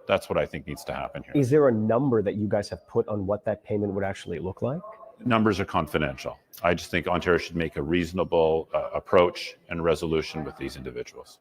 That's what I think needs to happen here. Is there a number that you guys have put on what that payment would actually look like? Numbers are confidential. I just think Ontario should make a reasonable approach and resolution with these individuals.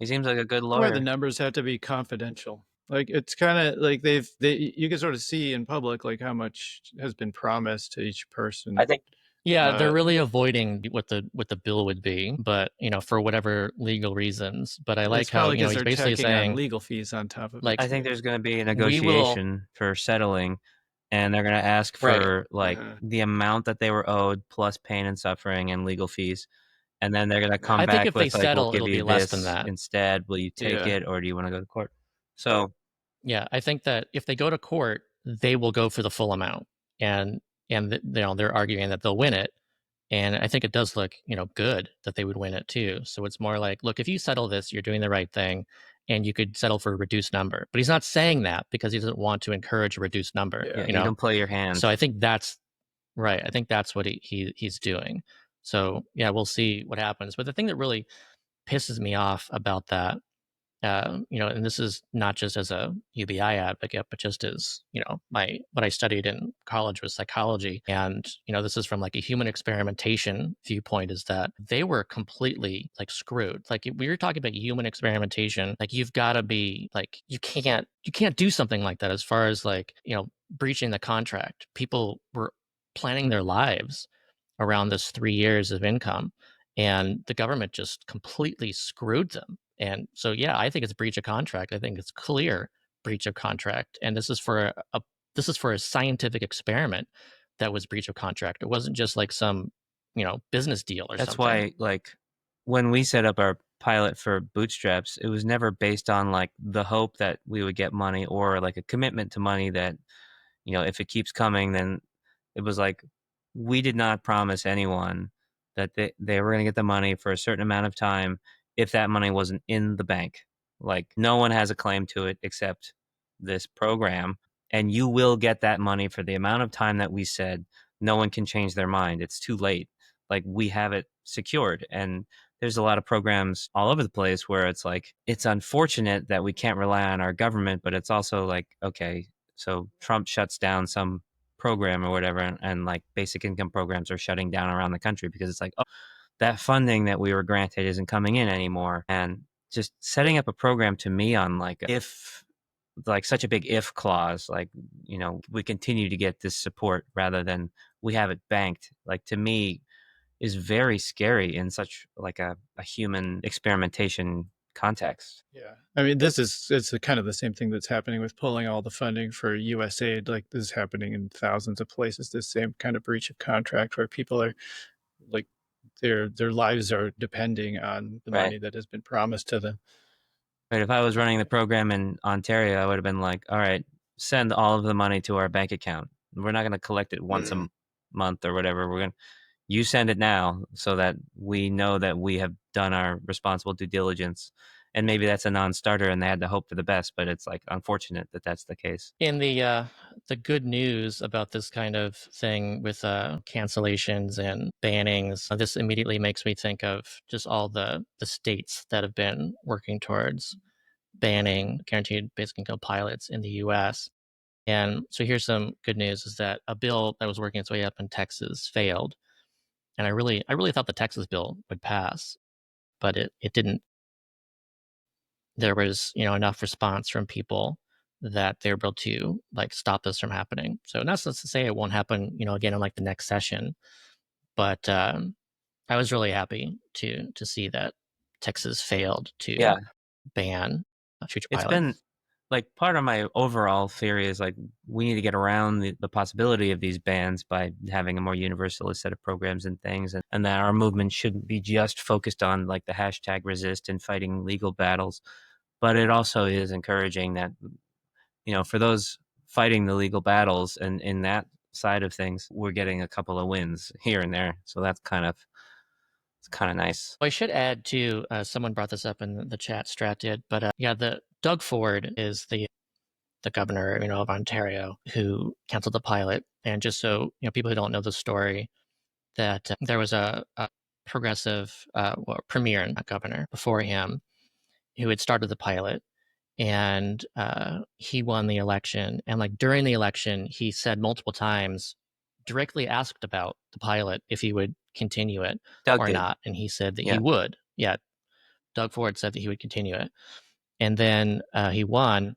He seems like a good lawyer. Where the numbers have to be confidential. Like, it's kind of like you can sort of see in public like how much has been promised to each person. I think. Yeah, they're really avoiding what the bill would be, but for whatever legal reasons. But I like how he's basically saying legal fees on top of like, it. I think there's going to be a negotiation for settling, and they're going to ask for the amount that they were owed plus pain and suffering and legal fees, and then they're going to come back think if with they settle, we'll give it'll you be less this than that instead. Will you take it, or do you want to go to court? So yeah, I think that if they go to court, they will go for the full amount, and they're arguing that they'll win it. And I think it does look, good that they would win it too. So it's more like, look, if you settle this, you're doing the right thing, and you could settle for a reduced number. But he's not saying that because he doesn't want to encourage a reduced number. Yeah, you don't play your hand. So I think that's right. I think that's what he's doing. So yeah, we'll see what happens. But the thing that really pisses me off about that, and this is not just as a UBI advocate, but just as, what I studied in college was psychology. And, this is from like a human experimentation viewpoint, is that they were completely like screwed. Like we were talking about human experimentation, like you've got to be like, you can't do something like that as far as like, breaching the contract. People were planning their lives around this 3 years of income, and the government just completely screwed them. And so, yeah, I think it's breach of contract. I think it's clear breach of contract. And this is for a scientific experiment that was breach of contract. It wasn't just like some, business deal or something. That's why, like, when we set up our pilot for Bootstraps, it was never based on like the hope that we would get money or like a commitment to money that, if it keeps coming, then it was like, we did not promise anyone that they were going to get the money for a certain amount of time if that money wasn't in the bank. Like, no one has a claim to it except this program, and you will get that money for the amount of time that we said. No one can change their mind. It's too late. Like, we have it secured. And there's a lot of programs all over the place where it's like, it's unfortunate that we can't rely on our government, but it's also like, okay, so Trump shuts down some program or whatever, and like basic income programs are shutting down around the country because it's like, oh, that funding that we were granted isn't coming in anymore. And just setting up a program to me on like such a big if clause, like, you know, we continue to get this support rather than we have it banked, like, to me is very scary in such like a human experimentation context. Yeah. I mean, it's kind of the same thing that's happening with pulling all the funding for USAID. Like, this is happening in thousands of places, this same kind of breach of contract where people are like, their lives are depending on the Right. money that has been promised to them. Right. If I was running the program in Ontario, I would have been like, all right, send all of the money to our bank account. We're not going to collect it once a month or whatever. You send it now so that we know that we have done our responsible due diligence. And maybe that's a non-starter and they had to hope for the best, but it's like unfortunate that that's the case. In the good news about this kind of thing with cancellations and bannings, this immediately makes me think of just all the states that have been working towards banning guaranteed basic income pilots in the U.S. And so here's some good news: is that a bill that was working its way up in Texas failed, and I really thought the Texas bill would pass, but it didn't. There was, you know, enough response from people that they were able to like stop this from happening. So not to say it won't happen, you know, again in like the next session, but I was really happy to see that Texas failed to ban future pilots. It's been like part of my overall theory is like we need to get around the possibility of these bans by having a more universalist set of programs and things, and that our movement shouldn't be just focused on like the hashtag resist and fighting legal battles, but it also is encouraging that, you know, for those fighting the legal battles and in that side of things, we're getting a couple of wins here and there. So that's kind of nice. I should add too, someone brought this up in the chat, Strat did, but the Doug Ford is the governor, you know, of Ontario who canceled the pilot. And just so, you know, people who don't know the story, that there was a progressive premier governor before him who had started the pilot, and he won the election. And like during the election, he said multiple times, directly asked about the pilot if he would continue it or not, and he said that he would. Yeah, Doug Ford said that he would continue it, and then he won.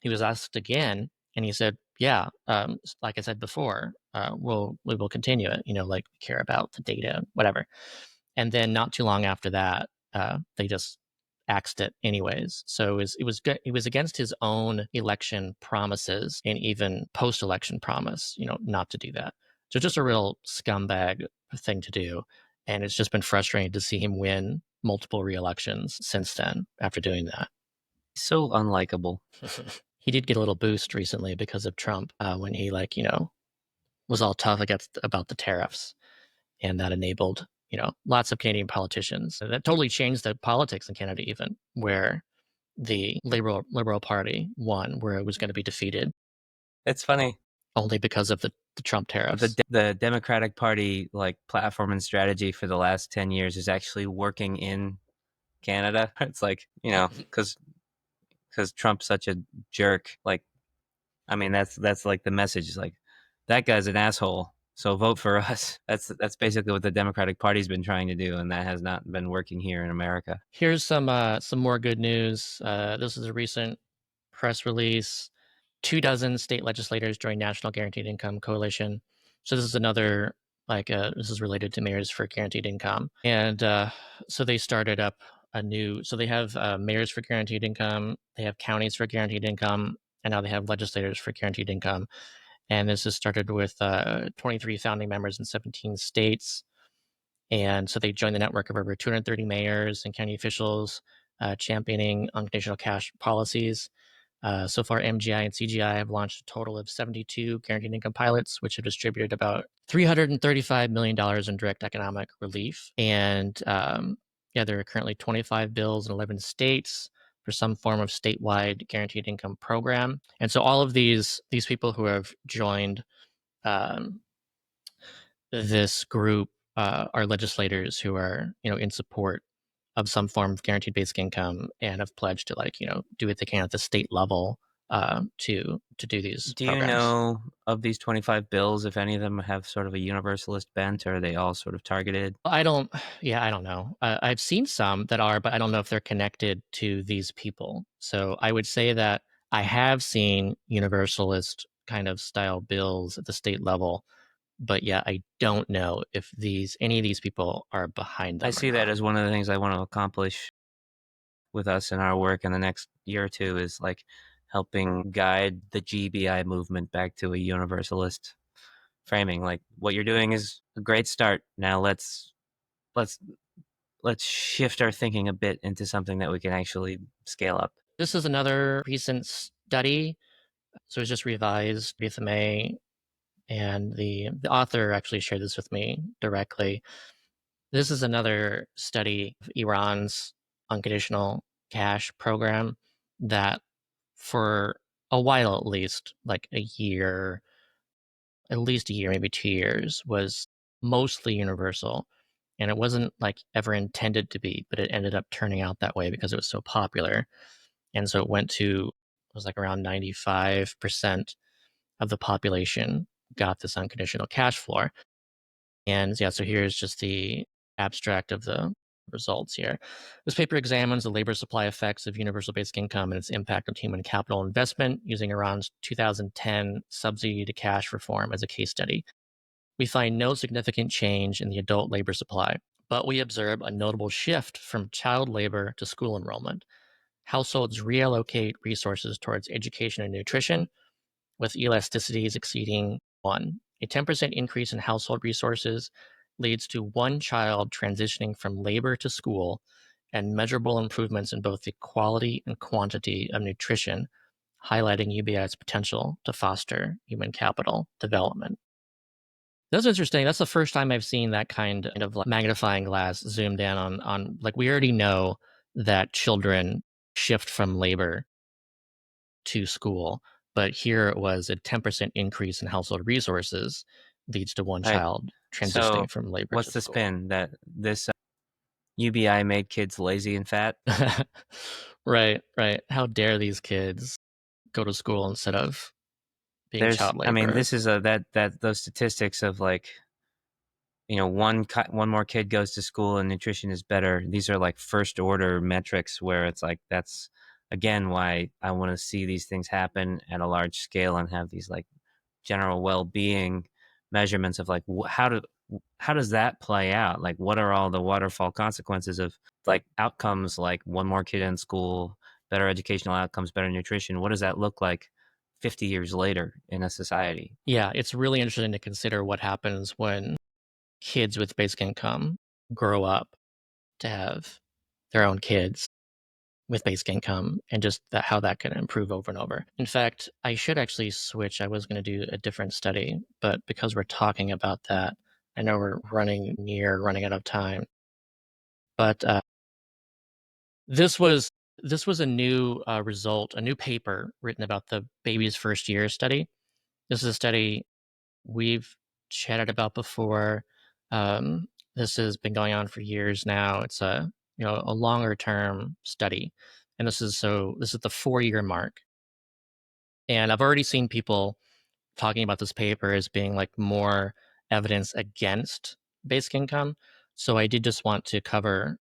He was asked again, and he said, "Yeah, like I said before, we will continue it. You know, like we care about the data, whatever." And then not too long after that, they just axed it anyways. So it was against his own election promises and even post-election promise, you know, not to do that. So just a real scumbag thing to do, and it's just been frustrating to see him win multiple re-elections since then after doing that. So unlikable. He did get a little boost recently because of Trump when he, like, you know, was all tough about the tariffs, and that enabled, you know, lots of Canadian politicians. So that totally changed the politics in Canada, even where the Liberal Party won, where it was going to be defeated. It's funny. Only because of the Trump tariffs. The Democratic Party like platform and strategy for the last 10 years is actually working in Canada. It's like, you know, because Trump's such a jerk. Like, I mean, that's like the message is like, that guy's an asshole, so vote for us. That's basically what the Democratic Party's been trying to do, and that has not been working here in America. Here's some more good news. This is a recent press release. 24 state legislators joined National Guaranteed Income Coalition. So this is another, like, this is related to Mayors for Guaranteed Income. And so they started up so they have Mayors for Guaranteed Income, they have Counties for Guaranteed Income, and now they have Legislators for Guaranteed Income. And this has started with 23 founding members in 17 states. And so they joined the network of over 230 mayors and county officials championing unconditional cash policies. So far, MGI and CGI have launched a total of 72 guaranteed income pilots, which have distributed about $335 million in direct economic relief. And there are currently 25 bills in 11 states for some form of statewide guaranteed income program. And so all of these people who have joined this group are legislators who are, you know, in support of some form of guaranteed basic income and have pledged to, like, you know, do what they can at the state level to do these Do programs. you know of these 25 bills, if any of them have sort of a universalist bent, or are they all sort of targeted? I don't know. I've seen some that are, but I don't know if they're connected to these people. So I would say that I have seen universalist kind of style bills at the state level, but yeah, I don't know if any of these people are behind them. I see that as one of the things I want to accomplish with us in our work in the next year or two, is like helping guide the GBI movement back to a universalist framing. Like, what you're doing is a great start. Now let's shift our thinking a bit into something that we can actually scale up. This is another recent study. So it's just revised BFMA, and the author actually shared this with me directly. This is another study of Iran's unconditional cash program that for a while, at least, like a year, at least a year, maybe 2 years, was mostly universal. And it wasn't like ever intended to be, but it ended up turning out that way because it was so popular. And so it was like around 95% of the population got this unconditional cash floor. And yeah, so here's just the abstract of the results here. This paper examines the labor supply effects of universal basic income and its impact on human capital investment using Iran's 2010 subsidy to cash reform as a case study. We find no significant change in the adult labor supply, but we observe a notable shift from child labor to school enrollment. Households reallocate resources towards education and nutrition, with elasticities exceeding 1. A 10% increase in household resources leads to one child transitioning from labor to school, and measurable improvements in both the quality and quantity of nutrition, highlighting UBI's potential to foster human capital development. That's interesting. That's the first time I've seen that kind of like magnifying glass zoomed in on like, we already know that children shift from labor to school, but here it was a 10% increase in household resources leads to one Right. child transitioning So from labor what's to the school. spin that this UBI made kids lazy and fat? Right. How dare these kids go to school instead of being child labor? I mean, this is those statistics of like, one more kid goes to school and nutrition is better. These are like first order metrics where it's like, that's again why I want to see these things happen at a large scale and have these like general well-being measurements of like how does that play out? Like, what are all the waterfall consequences of like outcomes, like one more kid in school, better educational outcomes, better nutrition? What does that look like 50 years later in a society? Yeah, it's really interesting to consider what happens when kids with basic income grow up to have their own kids with basic income, and just how that can improve over and over. In fact, I should actually switch. I was going to do a different study, but because we're talking about that, I know we're running out of time. But this was a new result, a new paper written about the baby's first year study. This is a study we've chatted about before. This has been going on for years now. It's a longer term study, and this is the 4-year mark. And I've already seen people talking about this paper as being like more evidence against basic income. So I did just want to cover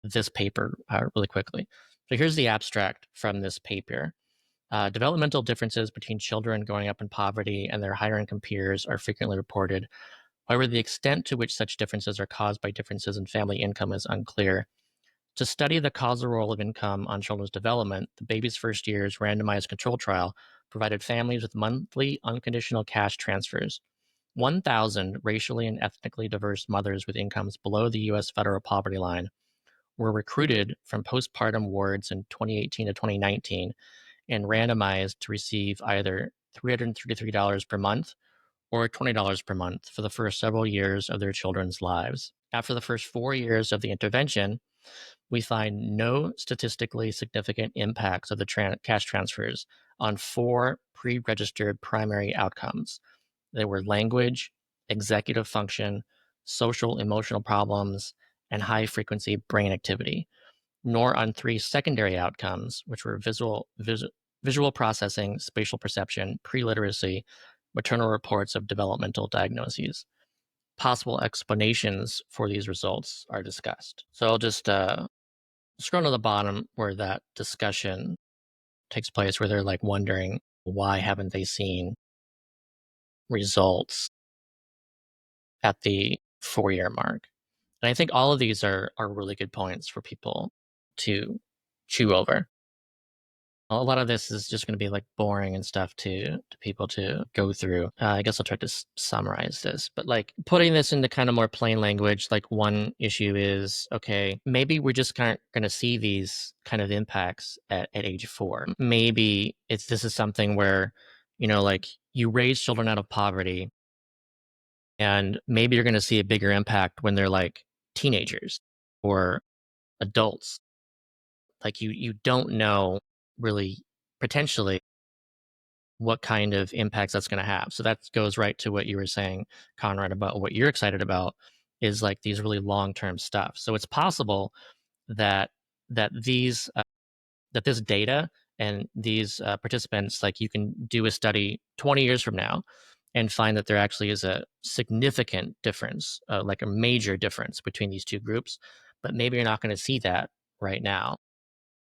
this paper really quickly. So here's the abstract from this paper. Developmental differences between children growing up in poverty and their higher income peers are frequently reported. However, the extent to which such differences are caused by differences in family income is unclear. To study the causal role of income on children's development, the Baby's First Year's randomized control trial provided families with monthly unconditional cash transfers. 1,000 racially and ethnically diverse mothers with incomes below the U.S. federal poverty line were recruited from postpartum wards in 2018 to 2019 and randomized to receive either $333 per month or $20 per month for the first several years of their children's lives. After the first 4 years of the intervention, we find no statistically significant impacts of the cash transfers on 4 pre-registered primary outcomes. They were language, executive function, social emotional problems, and high-frequency brain activity, nor on 3 secondary outcomes, which were visual processing, spatial perception, pre-literacy, maternal reports of developmental diagnoses. Possible explanations for these results are discussed. So I'll just scroll to the bottom where that discussion takes place, where they're like wondering why haven't they seen results at the 4-year mark. And I think all of these are really good points for people to chew over. A lot of this is just going to be like boring and stuff to people to go through. I guess I'll try to summarize this, but like putting this into kind of more plain language, like one issue is, okay, maybe we're just kind of going to see these kind of impacts at age 4. Maybe this is something where, like you raise children out of poverty, and maybe you're going to see a bigger impact when they're like teenagers or adults. Like you don't know really potentially what kind of impacts that's going to have. So that goes right to what you were saying, Conrad, about what you're excited about is like these really long-term stuff. So it's possible that these that this data and these participants, like you can do a study 20 years from now and find that there actually is a significant difference, like a major difference between these two groups, but maybe you're not going to see that right now.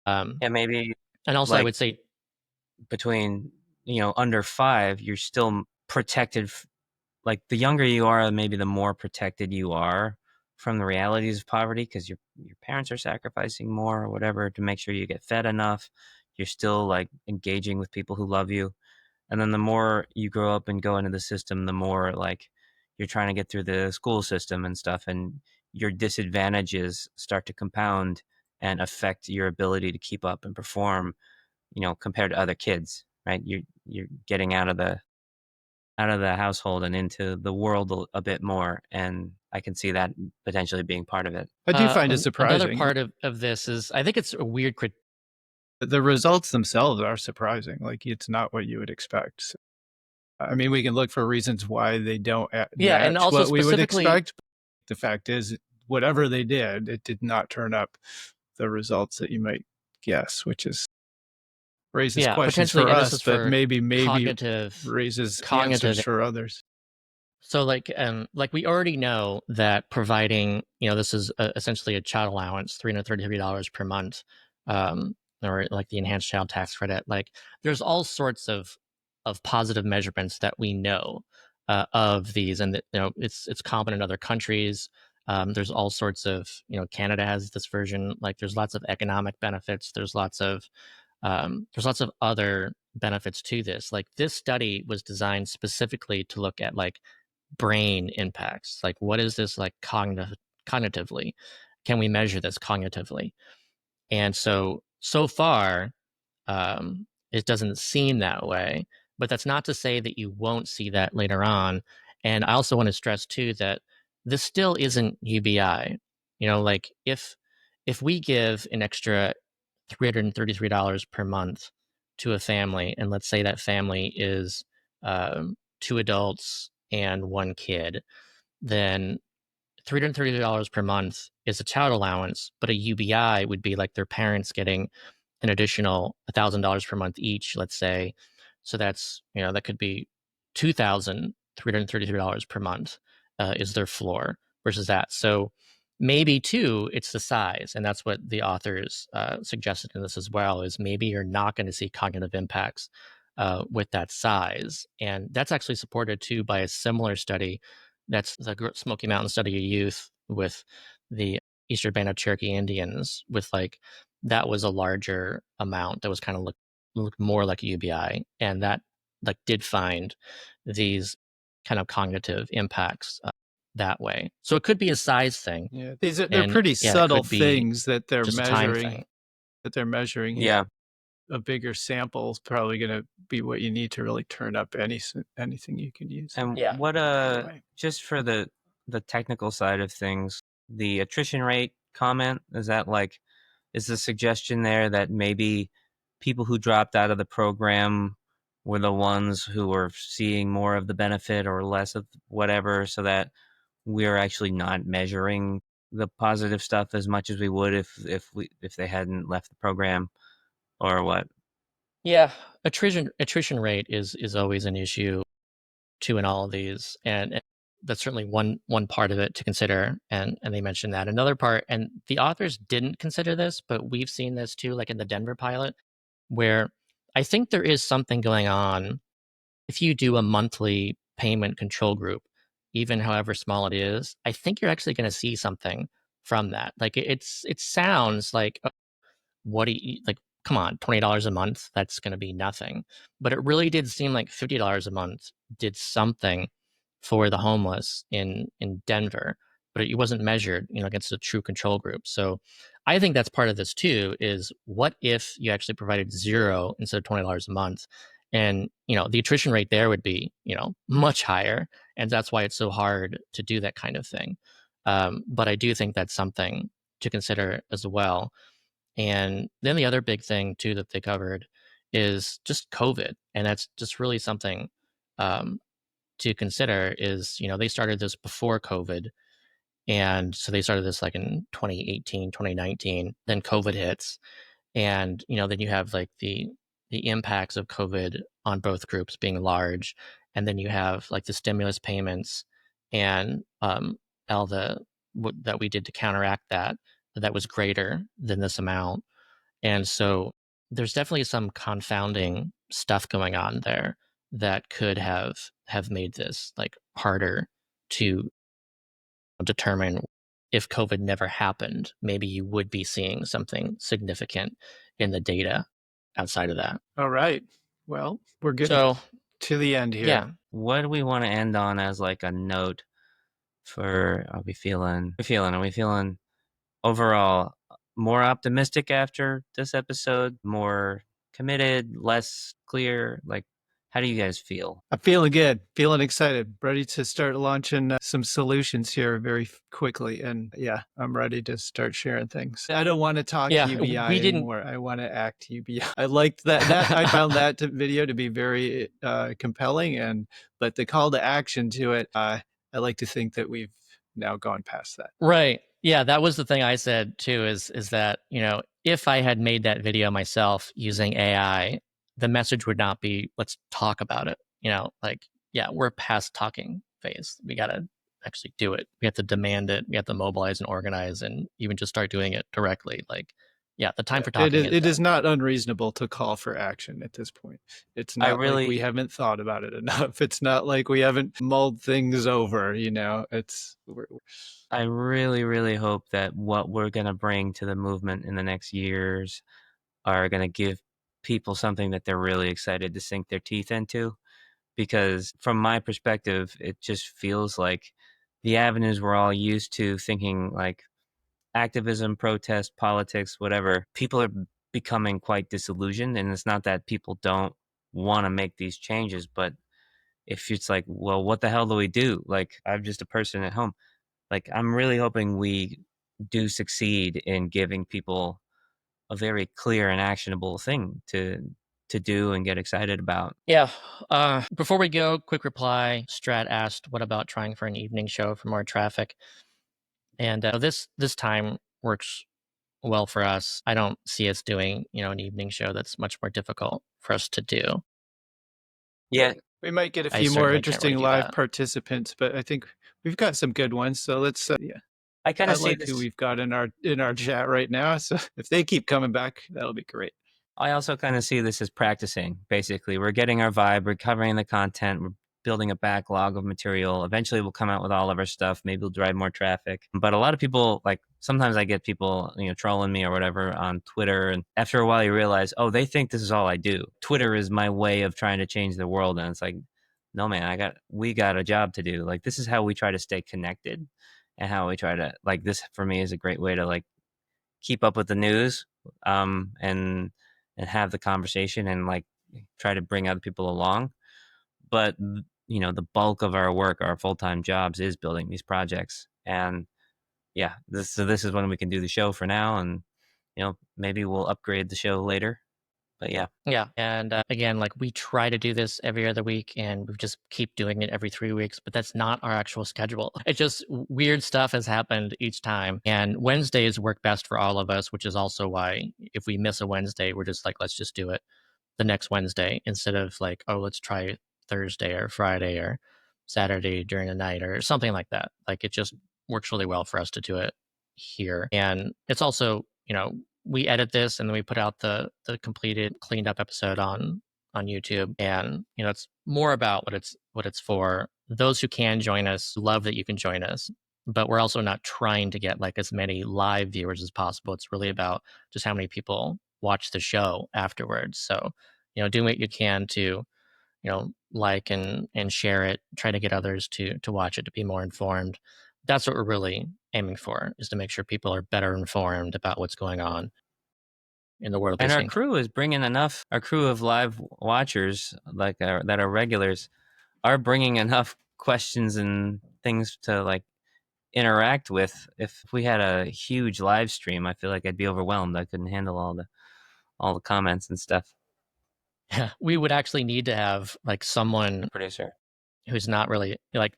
Yeah, maybe. And also, like, I would say between under 5, you're still protected. Like the younger you are, maybe the more protected you are from the realities of poverty, because your parents are sacrificing more or whatever to make sure you get fed enough. You're still like engaging with people who love you. And then the more you grow up and go into the system, the more like you're trying to get through the school system and stuff, and your disadvantages start to compound and affect your ability to keep up and perform, compared to other kids, right? You're getting out of the household and into the world a bit more, and I can see that potentially being part of it. I do find it surprising. Another part of this is, I think it's a weird the results themselves are surprising. Like it's not what you would expect. So, I mean, we can look for reasons why they don't match and also what we would specifically, expect. The fact is, whatever they did, it did not turn up the results that you might guess, which is raises questions potentially, for and this us, is but for maybe cognitive raises answers for others. So like we already know that providing, this is essentially a child allowance, $333 per month, or like the enhanced child tax credit. Like there's all sorts of positive measurements that we know of these, and that it's common in other countries. There's all sorts of, Canada has this version. Like there's lots of economic benefits. There's lots of other benefits to this. Like this study was designed specifically to look at like brain impacts. Like what is this like cognitively? Can we measure this cognitively? And so far, it doesn't seem that way, but that's not to say that you won't see that later on. And I also want to stress too that this still isn't UBI. Like if we give an extra $333 per month to a family, and let's say that family is 2 adults and 1 kid, then $330 per month is a child allowance, but a UBI would be like their parents getting an additional $1,000 per month each, let's say. So that's, that could be $2,333 per month is their floor versus that. So maybe too, it's the size. And that's what the authors suggested in this as well, is maybe you're not going to see cognitive impacts with that size. And that's actually supported too by a similar study. That's the Smoky Mountain Study of Youth with the Eastern Band of Cherokee Indians, with like, that was a larger amount that was kind of looked more like a UBI. And that like did find these kind of cognitive impacts that way. So it could be a size thing. Yeah, they're pretty subtle things that they're measuring. Yeah. Here. A bigger sample is probably going to be what you need to really turn up anything you can use. And what just for the technical side of things, the attrition rate comment, is the suggestion there that maybe people who dropped out of the program were the ones who were seeing more of the benefit or less of whatever, so that we're actually not measuring the positive stuff as much as we would if they hadn't left the program, or what? Yeah, attrition rate is always an issue too in all of these, and that's certainly one part of it to consider. And they mentioned that another part, and the authors didn't consider this, but we've seen this too, like in the Denver pilot, where I think there is something going on if you do a monthly payment control group, even however small it is. I think you're actually going to see something from that. Like it sounds like what do you like? Come on, $20 a month, that's going to be nothing. But it really did seem like $50 a month did something for the homeless in Denver, but it wasn't measured, against a true control group. So I think that's part of this too, is what if you actually provided zero instead of $20 a month? And, the attrition rate there would be, much higher. And that's why it's so hard to do that kind of thing. But I do think that's something to consider as well. And then the other big thing too that they covered is just COVID, and that's just really something to consider. Is they started this before COVID, and so they started this like in 2018, 2019. Then COVID hits, and then you have like the impacts of COVID on both groups being large, and then you have like the stimulus payments and all that we did to counteract that was greater than this amount. And so there's definitely some confounding stuff going on there that could have made this like harder to determine. If COVID never happened, maybe you would be seeing something significant in the data outside of that. All right. Well, we're getting So to the end here. yeah, What do we want to end on as like a note for are we feeling overall more optimistic after this episode, more committed, less clear? Like, how do you guys feel? I'm feeling good, feeling excited, ready to start launching some solutions here very quickly. And yeah, I'm ready to start sharing things. I don't want to talk UBI anymore. I want to act UBI. I liked that. I found that video to be very compelling, but the call to action to it, I like to think that we've now gone past that. Right. Yeah, that was the thing I said too, is that, if I had made that video myself using AI, the message would not be, let's talk about it. Yeah, we're past talking phase. We got to actually do it. We have to demand it. We have to mobilize and organize and even just start doing it directly. Like, yeah, the time for talking it is not unreasonable to call for action at this point. It's not like we haven't thought about it enough. It's not like we haven't mulled things over, I really, really hope that what we're going to bring to the movement in the next years are going to give people something that they're really excited to sink their teeth into. Because from my perspective, it just feels like the avenues we're all used to thinking like activism, protest, politics, whatever, people are becoming quite disillusioned. And it's not that people don't want to make these changes, but if it's like, well, what the hell do we do? Like, I'm just a person at home. Like, I'm really hoping we do succeed in giving people a very clear and actionable thing to do and get excited about. Yeah. Before we go, quick reply. Strat asked, what about trying for an evening show for more traffic? And this time works well for us. I don't see us doing, an evening show. That's much more difficult for us to do. Yeah. We might get a few more interesting live participants, but I think we've got some good ones. So let's, yeah. I kind of like who we've got in our chat right now. So if they keep coming back, that'll be great. I also kind of see this as practicing. Basically, we're getting our vibe, we're covering the content, we're building a backlog of material. Eventually, we'll come out with all of our stuff. Maybe we'll drive more traffic. But a lot of people, like sometimes I get people, trolling me or whatever on Twitter. And after a while, you realize, oh, they think this is all I do. Twitter is my way of trying to change the world. And it's like, no, man, we got a job to do. Like, this is how we try to stay connected, and how we try to, like, this for me is a great way to like keep up with the news, and have the conversation and like try to bring other people along. But the bulk of our work, our full-time jobs, is building these projects. And yeah, this is when we can do the show for now, and maybe we'll upgrade the show later. But yeah. And again, like we try to do this every other week, and we just keep doing it every 3 weeks, but that's not our actual schedule. It's just weird stuff has happened each time. And Wednesdays work best for all of us, which is also why if we miss a Wednesday, we're just like, let's just do it the next Wednesday instead of like, oh, let's try Thursday or Friday or Saturday during the night or something like that. Like it just works really well for us to do it here. And it's also, we edit this and then we put out the completed, cleaned up episode on YouTube. And, it's more about what it's for. Those who can join us, love that you can join us. But we're also not trying to get like as many live viewers as possible. It's really about just how many people watch the show afterwards. So, doing what you can to, like and share it, try to get others to watch it, to be more informed. That's what we're really aiming for, is to make sure people are better informed about what's going on in the world. And our crew is bringing enough, our crew of live watchers like that are regulars are bringing enough questions and things to like interact with. If we had a huge live stream, I feel like I'd be overwhelmed. I couldn't handle all the comments and stuff. Yeah, we would actually need to have like someone producer who's not really like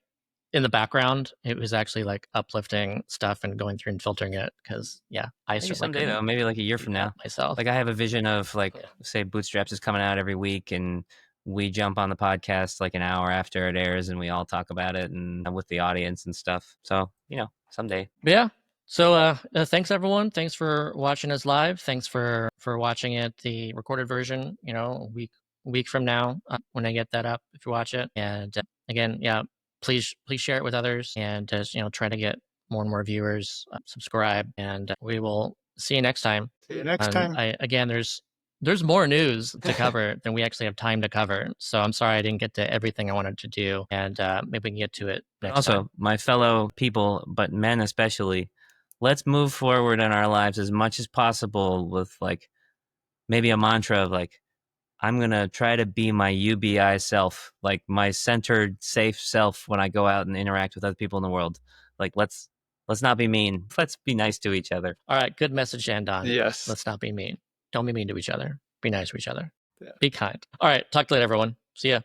in the background. It was actually like uplifting stuff and going through and filtering it. Because I maybe someday though, maybe like a year from now myself. Like I have a vision of like say Bootstraps is coming out every week and we jump on the podcast like an hour after it airs and we all talk about it and with the audience and stuff. So someday. Yeah. So thanks everyone. Thanks for watching us live. Thanks for watching it, the recorded version, a week from now when I get that up, if you watch it. And again, please share it with others and try to get more and more viewers, subscribe, and we will see you next time. See you next time. There's more news to cover than we actually have time to cover. So I'm sorry I didn't get to everything I wanted to do, and maybe we can get to it next time. Also, my fellow people, but men especially, let's move forward in our lives as much as possible with like maybe a mantra of like, I'm going to try to be my UBI self, like my centered, safe self when I go out and interact with other people in the world. Like, let's not be mean. Let's be nice to each other. All right. Good message, Andon. Yes. Let's not be mean. Don't be mean to each other. Be nice to each other. Yeah. Be kind. All right. Talk to you later, everyone. See ya.